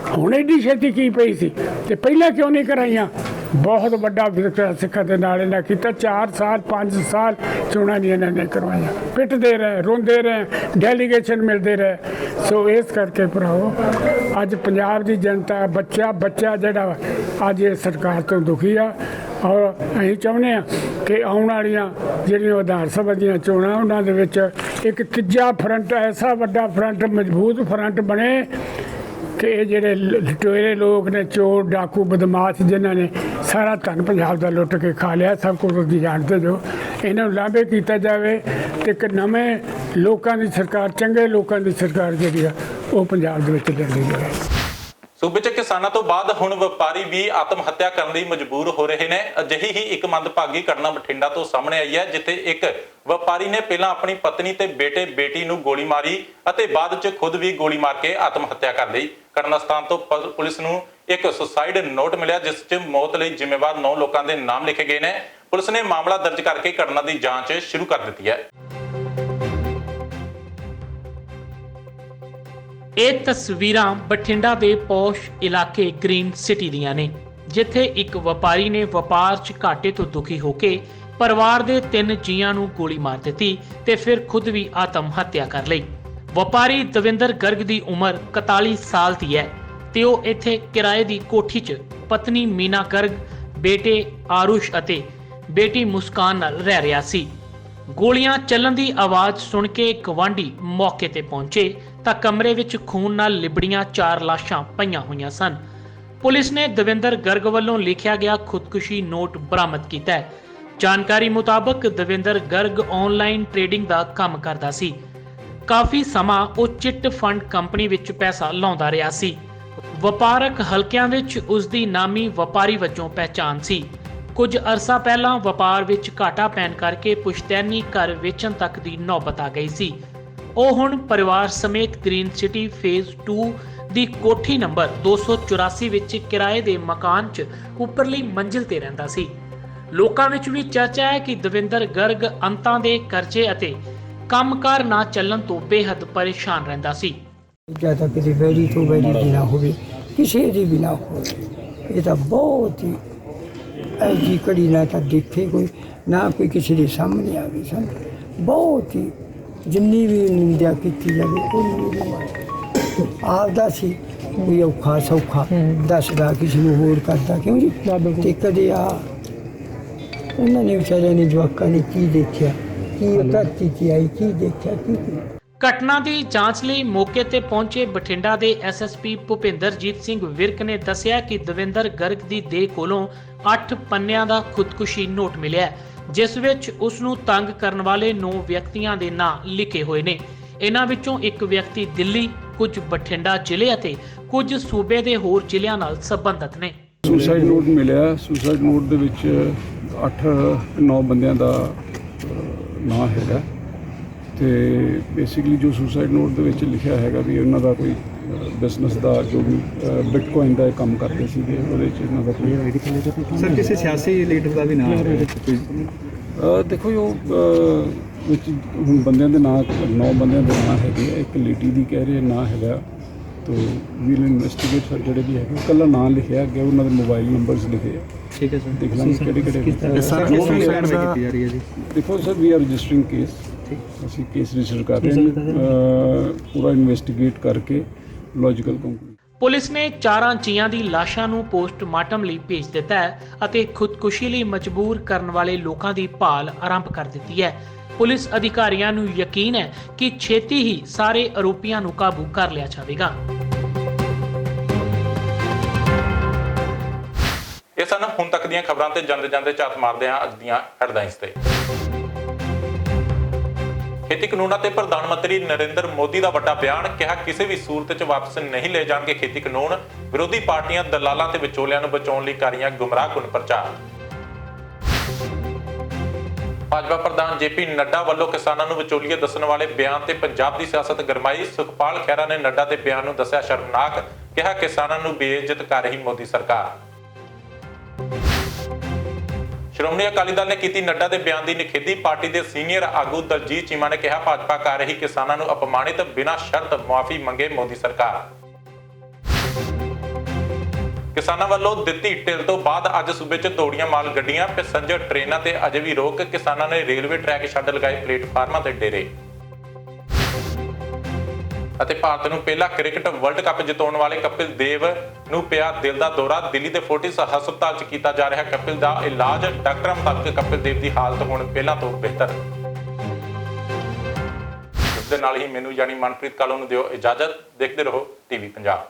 ਹੁਣ ਐਡੀ ਛੇਤੀ ਕੀ ਪਈ ਸੀ ਤੇ ਪਹਿਲਾਂ ਕਿਉਂ ਨਹੀਂ ਕਰਾਈਆਂ? ਬਹੁਤ ਵੱਡਾ ਵਿਤਕਰਾ ਸਿੱਖਾਂ ਦੇ ਨਾਲ ਇਹਨਾਂ ਕੀਤਾ। 4 ਸਾਲ 5 ਸਾਲ ਚੋਣਾਂ ਨਹੀਂ ਇਹਨਾਂ ਨੇ ਕਰਵਾਈਆਂ। ਪਿੱਟਦੇ ਰਹੇ, ਰੋਂਦੇ ਰਹੇ, ਡੈਲੀਗੇਸ਼ਨ ਮਿਲਦੇ ਰਹੇ। ਸੋ ਇਸ ਕਰਕੇ ਭਰਾਓ ਅੱਜ ਪੰਜਾਬ ਦੀ ਜਨਤਾ ਬੱਚਾ ਜਿਹੜਾ ਅੱਜ ਇਹ ਸਰਕਾਰ ਤੋਂ ਦੁਖੀ ਆ ਔਰ ਅਸੀਂ ਚਾਹੁੰਦੇ ਹਾਂ ਕਿ ਆਉਣ ਵਾਲੀਆਂ ਜਿਹੜੀਆਂ ਵਿਧਾਨ ਸਭਾ ਦੀਆਂ ਚੋਣਾਂ ਉਹਨਾਂ ਦੇ ਵਿੱਚ ਇੱਕ ਤੀਜਾ ਫਰੰਟ, ਐਸਾ ਵੱਡਾ ਫਰੰਟ, ਮਜ਼ਬੂਤ ਫਰੰਟ ਬਣੇ ਕਿ ਇਹ ਜਿਹੜੇ ਲੁਟੇਰੇ ਲੋਕ ਨੇ, ਚੋਰ ਡਾਕੂ ਬਦਮਾਸ਼ ਜਿਨ੍ਹਾਂ ਨੇ ਸਾਰਾ ਧਨ ਪੰਜਾਬ ਦਾ ਲੁੱਟ ਕੇ ਖਾ ਲਿਆ, ਸਭ ਕੁਝ ਤੁਸੀਂ ਜਾਣਦੇ ਜੋ, ਇਹਨਾਂ ਨੂੰ ਲਾਂਭੇ ਕੀਤਾ ਜਾਵੇ ਤੇ ਇੱਕ ਨਵੇਂ ਲੋਕਾਂ ਦੀ ਸਰਕਾਰ, ਚੰਗੇ ਲੋਕਾਂ ਦੀ ਸਰਕਾਰ ਜਿਹੜੀ ਆ ਉਹ ਪੰਜਾਬ ਦੇ ਵਿੱਚ ਲਿਆਂਦੀ ਜਾਵੇ। ਸੂਬੇ 'ਚ ਕਿਸਾਨਾਂ ਤੋਂ ਬਾਅਦ ਹੁਣ ਵਪਾਰੀ ਵੀ ਆਤਮ ਹੱਤਿਆ ਕਰਨ ਲਈ ਮਜਬੂਰ ਹੋ ਰਹੇ ਨੇ। ਅਜਿਹੀ ਹੀ ਇੱਕ ਮੰਦਭਾਗੀ ਘਟਨਾ ਬਠਿੰਡਾ ਤੋਂ ਸਾਹਮਣੇ ਆਈ ਹੈ, ਜਿੱਥੇ ਇੱਕ ਵਪਾਰੀ ਨੇ ਪਹਿਲਾਂ ਆਪਣੀ ਪਤਨੀ ਤੇ ਬੇਟੀ ਨੂੰ ਗੋਲੀ ਮਾਰੀ ਅਤੇ ਬਾਅਦ 'ਚ ਖੁਦ ਵੀ ਗੋਲੀ ਮਾਰ ਕੇ ਆਤਮ ਹੱਤਿਆ ਕਰ ਲਈ। ਘਟਨਾ ਸਥਾਨ ਤੋਂ ਪੁਲਿਸ ਨੂੰ ਇੱਕ ਸੁਸਾਈਡ ਨੋਟ ਮਿਲਿਆ, ਜਿਸ 'ਚ ਮੌਤ ਲਈ ਜ਼ਿੰਮੇਵਾਰ 9 ਲੋਕਾਂ ਦੇ ਨਾਮ ਲਿਖੇ ਗਏ ਨੇ। ਪੁਲਿਸ ਨੇ ਮਾਮਲਾ ਦਰਜ ਕਰਕੇ ਘਟਨਾ ਦੀ ਜਾਂਚ ਸ਼ੁਰੂ ਕਰ ਦਿੱਤੀ ਹੈ। ਇਹ ਤਸਵੀਰਾਂ ਬਠਿੰਡਾ ਦੇ ਪੌਸ਼ ਇਲਾਕੇ ਗ੍ਰੀਨ ਸਿਟੀ ਦੀਆਂ ਨੇ, ਜਿੱਥੇ ਇੱਕ ਵਪਾਰੀ ਨੇ ਵਪਾਰ 'ਚ ਘਾਟੇ ਤੋਂ ਦੁਖੀ ਹੋ ਕੇ ਪਰਿਵਾਰ ਦੇ 3 ਜੀਆਂ ਨੂੰ ਗੋਲੀ ਮਾਰ ਦਿੱਤੀ ਤੇ ਫਿਰ ਖੁਦ ਵੀ ਆਤਮ ਹੱਤਿਆ ਕਰ ਲਈ। ਵਪਾਰੀ ਦਵਿੰਦਰ ਗਰਗ ਦੀ ਉਮਰ 41 ਸਾਲ ਦੀ ਹੈ ਤੇ ਉਹ ਇੱਥੇ ਕਿਰਾਏ ਦੀ ਕੋਠੀ 'ਚ ਪਤਨੀ ਮੀਨਾ ਗਰਗ, ਬੇਟੇ ਆਰੁਸ਼ ਅਤੇ ਬੇਟੀ ਮੁਸਕਾਨ ਨਾਲ ਰਹਿ ਰਿਹਾ ਸੀ। ਗੋਲੀਆਂ ਚੱਲਣ ਦੀ ਆਵਾਜ਼ ਸੁਣ ਕੇ ਗਵਾਂਢੀ ਮੌਕੇ ਤੇ ਪਹੁੰਚੇ ਤਾਂ ਕਮਰੇ ਵਿੱਚ ਖੂਨ ਨਾਲ ਲਿਬੜੀਆਂ 4 ਲਾਸ਼ਾਂ ਪਈਆਂ ਹੋਈਆਂ ਸਨ। ਪੁਲਿਸ ਨੇ ਦਵਿੰਦਰ ਗਰਗ ਵੱਲੋਂ ਲਿਖਿਆ ਗਿਆ ਖੁਦਕੁਸ਼ੀ ਨੋਟ ਬਰਾਮਦ ਕੀਤਾ ਹੈ। ਜਾਣਕਾਰੀ ਮੁਤਾਬਕ ਦਵਿੰਦਰ ਗਰਗ ਆਨਲਾਈਨ ਟ੍ਰੇਡਿੰਗ ਦਾ ਕੰਮ ਕਰਦਾ ਸੀ। ਕਾਫੀ ਸਮਾਂ ਉਹ ਚਿੱਟ ਫੰਡ ਕੰਪਨੀ ਵਿੱਚ ਪੈਸਾ ਲਾਉਂਦਾ ਰਿਹਾ ਸੀ। ਵਪਾਰਕ ਹਲਕਿਆਂ ਵਿੱਚ ਉਸ ਦੀ ਨਾਮੀ ਵਪਾਰੀ ਵਜੋਂ ਪਹਿਚਾਣ ਸੀ। ਕੁਝ ਅਰਸਾ ਪਹਿਲਾਂ ਵਪਾਰ ਵਿੱਚ ਘਾਟਾ ਪੈਣ ਕਰਕੇ ਪੁਸ਼ਤੈਨੀ ਘਰ ਵੇਚਣ ਤੱਕ ਦੀ ਨੌਬਤ ਆ ਗਈ ਸੀ। ਉਹ ਹੁਣ ਪਰਿਵਾਰ ਸਮੇਤ ਗ੍ਰੀਨ ਸਿਟੀ ਫੇਜ਼ 2 ਦੀ ਕੋਠੀ ਨੰਬਰ 284 ਵਿੱਚ ਕਿਰਾਏ ਦੇ ਮਕਾਨ 'ਚ ਉੱਪਰਲੀ ਮੰਜ਼ਿਲ ਤੇ ਰਹਿੰਦਾ ਸੀ। ਲੋਕਾਂ ਵਿੱਚ ਵੀ ਚਰਚਾ ਹੈ ਕਿ ਦਵਿੰਦਰ ਗਰਗ ਅੰਤਾਂ ਦੇ ਕਰਜ਼ੇ ਅਤੇ ਕੰਮਕਾਰ ਨਾ ਚੱਲਣ ਤੋਂ ਬੇਹੱਦ ਪਰੇਸ਼ਾਨ ਰਹਿੰਦਾ ਸੀ। ਜਿਆਦਾ ਕਿਸੇ ਵੈਰੀ ਤੋਂ ਵੈਰੀ ਦੀ ਨਾ ਹੋਵੇ, ਕਿਸੇ ਦੀ ਵੀ ਨਾ ਹੋਵੇ। ਇਹ ਤਾਂ ਬਹੁਤ ਹੀ ਐਜੀ ਕੜੀ ਨਾ ਤਾਂ ਦੇਖੇ ਕੋਈ, ਨਾ ਕੋਈ ਕਿਸੇ ਦੇ ਸਾਹਮਣੇ ਆਵੇ। ਸਨ ਬਹੁਤ ਹੀ ਜਿੰਨੀ ਵੀ ਨਿੰਦਿਆ ਕੀਤੀ ਜਾਵੇ ਉਹ ਆਪਦਾ ਸੀ। ਕੋਈ ਔਖਾ ਸੌਖਾ ਦੱਸਦਾ ਕਿਸੇ ਨੂੰ ਹੋਰ ਕਰਦਾ, ਕਿਉਂ ਜੀ? ਤੇ ਕਦੇ ਉਹਨਾਂ ਨੇ ਵਿਚਾਰਿਆਂ ਨੇ ਜਵਾਕਾਂ ਨੇ ਕੀ ਦੇਖਿਆ, ਕੀ ਧਰਤੀ 'ਤੇ ਆਈ, ਕੀ ਦੇਖਿਆ, ਕੀ ਘਟਨਾ ਦੀ ਜਾਂਚ ਲਈ ਮੌਕੇ ਤੇ ਪਹੁੰਚੇ ਬਠਿੰਡਾ ਦੇ ਐਸਐਸਪੀ ਭੁਪਿੰਦਰਜੀਤ ਸਿੰਘ ਵਿਰਕ ਨੇ ਦੱਸਿਆ ਕਿ ਦਵਿੰਦਰ ਗਰਗ ਦੀ ਦੇਹ ਕੋਲੋਂ 8 ਪੰਨਿਆਂ ਦਾ ਖੁਦਕੁਸ਼ੀ ਨੋਟ ਮਿਲਿਆ, ਜਿਸ ਵਿੱਚ ਉਸ ਨੂੰ ਤੰਗ ਕਰਨ ਵਾਲੇ 9 ਵਿਅਕਤੀਆਂ ਦੇ ਨਾਂ ਲਿਖੇ ਹੋਏ ਨੇ। ਇਹਨਾਂ ਵਿੱਚੋਂ ਇੱਕ ਵਿਅਕਤੀ ਦਿੱਲੀ, ਕੁਝ ਬਠਿੰਡਾ ਜ਼ਿਲ੍ਹੇ ਅਤੇ ਕੁਝ ਸੂਬੇ ਦੇ ਹੋਰ ਜ਼ਿਲ੍ਹਿਆਂ ਨਾਲ ਸੰਬੰਧਿਤ ਨੇ। ਸੁਸਾਈਡ ਨੋਟ ਮਿਲਿਆ। ਸੁਸਾਈਡ ਨੋਟ ਦੇ ਵਿੱਚ 8-9 ਬੰਦਿਆਂ ਦਾ ਨਾਂ ਹੈਗਾ ਤੇ ਬੇਸਿਕਲੀ ਜੋ ਸੁਸਾਈਡ ਨੋਟ ਦੇ ਵਿੱਚ ਲਿਖਿਆ ਹੈਗਾ ਵੀ ਉਹਨਾਂ ਦਾ ਕੋਈ ਬਿਜ਼ਨਸ ਦਾ ਜੋ ਵੀ ਬਿਟਕੋਇਨ ਦਾ ਕੰਮ ਕਰਦੇ ਸੀਗੇ, ਉਹਦੇ 'ਚ ਇਹਨਾਂ ਦਾ ਕੋਈ ਸਰ ਕਿਸੇ ਸਿਆਸੀ ਲੀਡਰ ਦਾ ਵੀ ਨਾਮ ਹੈ? ਦੇਖੋ ਉਹ ਵਿੱਚ ਹੁਣ ਬੰਦਿਆਂ ਦੇ ਨਾਂ 9 ਬੰਦਿਆਂ ਦੇ ਨਾਂ ਹੈਗੇ। ਇੱਕ ਲੇਡੀ ਦੀ ਕਹਿ ਰਹੇ ਨਾਂ ਹੈਗਾ, ਤੋ ਵੀਲ ਇਨਵੈਸਟੀਗੇਟ ਸਰ ਜਿਹੜੇ ਵੀ ਹੈਗੇ ਇਕੱਲਾ ਨਾਂ ਲਿਖਿਆ ਅੱਗੇ, ਉਹਨਾਂ ਦੇ ਮੋਬਾਈਲ ਨੰਬਰਸ ਲਿਖੇ ਆ। ਠੀਕ ਹੈ ਸਰ, ਦੇਖ ਲਾਂਗੇ ਕਿਹੜੇ ਕੀਤੀ ਜਾ ਰਹੀ ਹੈ ਜੀ। ਦੇਖੋ sir we are registering case, ਅਸੀਂ ਕੇਸ ਰਜਿਸਟਰ ਕਰ ਰਹੇ ਹਾਂ, ਪੂਰਾ ਇਨਵੈਸਟੀਗੇਟ ਕਰਕੇ ਲੌਜੀਕਲ ਕੰਕਲੂਜਨ। ਪੁਲਿਸ ਨੇ 4 ਜੀਆਂ ਦੀ ਲਾਸ਼ਾਂ ਨੂੰ ਪੋਸਟਮਾਰਟਮ ਲਈ ਭੇਜ ਦਿੱਤਾ ਹੈ ਅਤੇ ਖੁਦਕੁਸ਼ੀ ਲਈ ਮਜਬੂਰ ਕਰਨ ਵਾਲੇ ਲੋਕਾਂ ਦੀ ਭਾਲ ਆਰੰਭ ਕਰ ਦਿੱਤੀ ਹੈ। ਪੁਲਿਸ ਅਧਿਕਾਰੀਆਂ ਨੂੰ ਯਕੀਨ ਹੈ ਕਿ ਛੇਤੀ ਹੀ ਸਾਰੇ ਆਰੋਪੀਆਂ ਨੂੰ ਕਾਬੂ ਕਰ ਲਿਆ ਜਾਵੇਗਾ। ਇਹ ਸਨ ਹੁਣ ਤੱਕ ਦੀਆਂ ਖਬਰਾਂ ਤੇ ਜਾਂਦੇ ਝਾਤ ਮਾਰਦੇ ਹਾਂ ਅੱਜ ਦੀਆਂ ਹੈਡਲਾਈਨਸ ਤੇ। ਖੇਤੀ ਕਾਨੂੰਨਾਂ ਤੇ ਪ੍ਰਧਾਨ ਮੰਤਰੀ ਨਰਿੰਦਰ ਮੋਦੀ ਦਾ ਵੱਡਾ ਬਿਆਨ, ਕਿਹਾ ਕਿਸੇ ਵੀ ਸੂਰਤ 'ਚ ਵਾਪਸ ਨਹੀਂ ਲਏ ਜਾਣਗੇ ਖੇਤੀ ਕਾਨੂੰਨ। ਵਿਰੋਧੀ ਪਾਰਟੀਆਂ ਦਲਾਲਾਂ ਤੇ ਵਿਚੋਲਿਆਂ ਨੂੰ ਬਚਾਉਣ ਲਈ ਕਰ ਰਹੀਆਂ ਗੁੰਮਰਾਹਕੁਨ ਪ੍ਰਚਾਰ। ਭਾਜਪਾ ਪ੍ਰਧਾਨ ਜੇਪੀ ਨੱਡਾ ਵੱਲੋਂ ਕਿਸਾਨਾਂ ਨੂੰ ਵਿਚੋਲੀਏ ਦੱਸਣ ਵਾਲੇ ਬਿਆਨ ਤੇ ਪੰਜਾਬ ਦੀ ਸਿਆਸਤ ਗਰਮਾਈ। ਸੁਖਪਾਲ ਖਹਿਰਾ ਨੇ ਨੱਡਾ ਦੇ ਬਿਆਨ ਨੂੰ ਦੱਸਿਆ ਸ਼ਰਮਨਾਕ, ਕਿਹਾ ਕਿਸਾਨਾਂ ਨੂੰ ਬੇਇੱਜ਼ਤ ਕਰ ਰਹੀ ਮੋਦੀ ਸਰਕਾਰ। ਸ਼੍ਰੋਮਣੀ ਅਕਾਲੀ ਦਲ ਨੇ ਕੀਤੀ ਨੱਡਾ ਦੇ ਬਿਆਨ ਦੀ ਨਿਖੇਧੀ। ਪਾਰਟੀ ਦੇ ਸੀਨੀਅਰ ਆਗੂ ਦਲਜੀਤ ਚੀਮਾ ਨੇ ਕਿਹਾ ਭਾਜਪਾ ਕਰ ਰਹੀ ਕਿਸਾਨਾਂ ਨੂੰ ਅਪਮਾਨਿਤ, ਬਿਨਾਂ ਸ਼ਰਤ ਮੁਆਫੀ ਮੰਗੇ ਮੋਦੀ ਸਰਕਾਰ। ਕਿਸਾਨਾਂ ਵੱਲੋਂ ਦਿੱਤੀ ਢਿੱਲ ਤੋਂ ਬਾਅਦ ਅੱਜ ਸੂਬੇ 'ਚ ਦੌੜੀਆਂ ਮਾਲ ਗੱਡੀਆਂ, ਪੈਸੇਂਜਰ ਟ੍ਰੇਨਾਂ ਤੇ ਅਜੇ ਵੀ ਰੋਕ। ਕਿਸਾਨਾਂ ਨੇ ਰੇਲਵੇ ਟਰੈਕ ਛੱਡ ਲਗਾਏ ਪਲੇਟਫਾਰਮਾਂ ਤੇ ਡੇਰੇ। ਅਤੇ ਭਾਰਤ ਨੂੰ ਪਹਿਲਾ ਕ੍ਰਿਕਟ ਵਰਲਡ ਕੱਪ ਜਿਤਾਉਣ ਵਾਲੇ ਕਪਿਲ ਦੇਵ ਨੂੰ ਪਿਆ ਦਿਲ ਦਾ ਦੌਰਾ। ਦਿੱਲੀ ਦੇ ਫੋਰਟਿਸ ਹਸਪਤਾਲ 'ਚ ਕੀਤਾ ਜਾ ਰਿਹਾ ਕਪਿਲ ਦਾ ਇਲਾਜ। ਡਾਕਟਰਾਂ ਮੁਤਾਬਕ ਕਪਿਲ ਦੇਵ ਦੀ ਹਾਲਤ ਹੁਣ ਪਹਿਲਾਂ ਤੋਂ ਬਿਹਤਰ। ਇਸ ਦੇ ਨਾਲ ਹੀ ਮੈਨੂੰ ਯਾਨੀ ਮਨਪ੍ਰੀਤ ਕਾਲੂ ਨੂੰ ਦਿਓ ਇਜਾਜ਼ਤ। ਦੇਖਦੇ ਰਹੋ ਟੀਵੀ ਪੰਜਾਬ।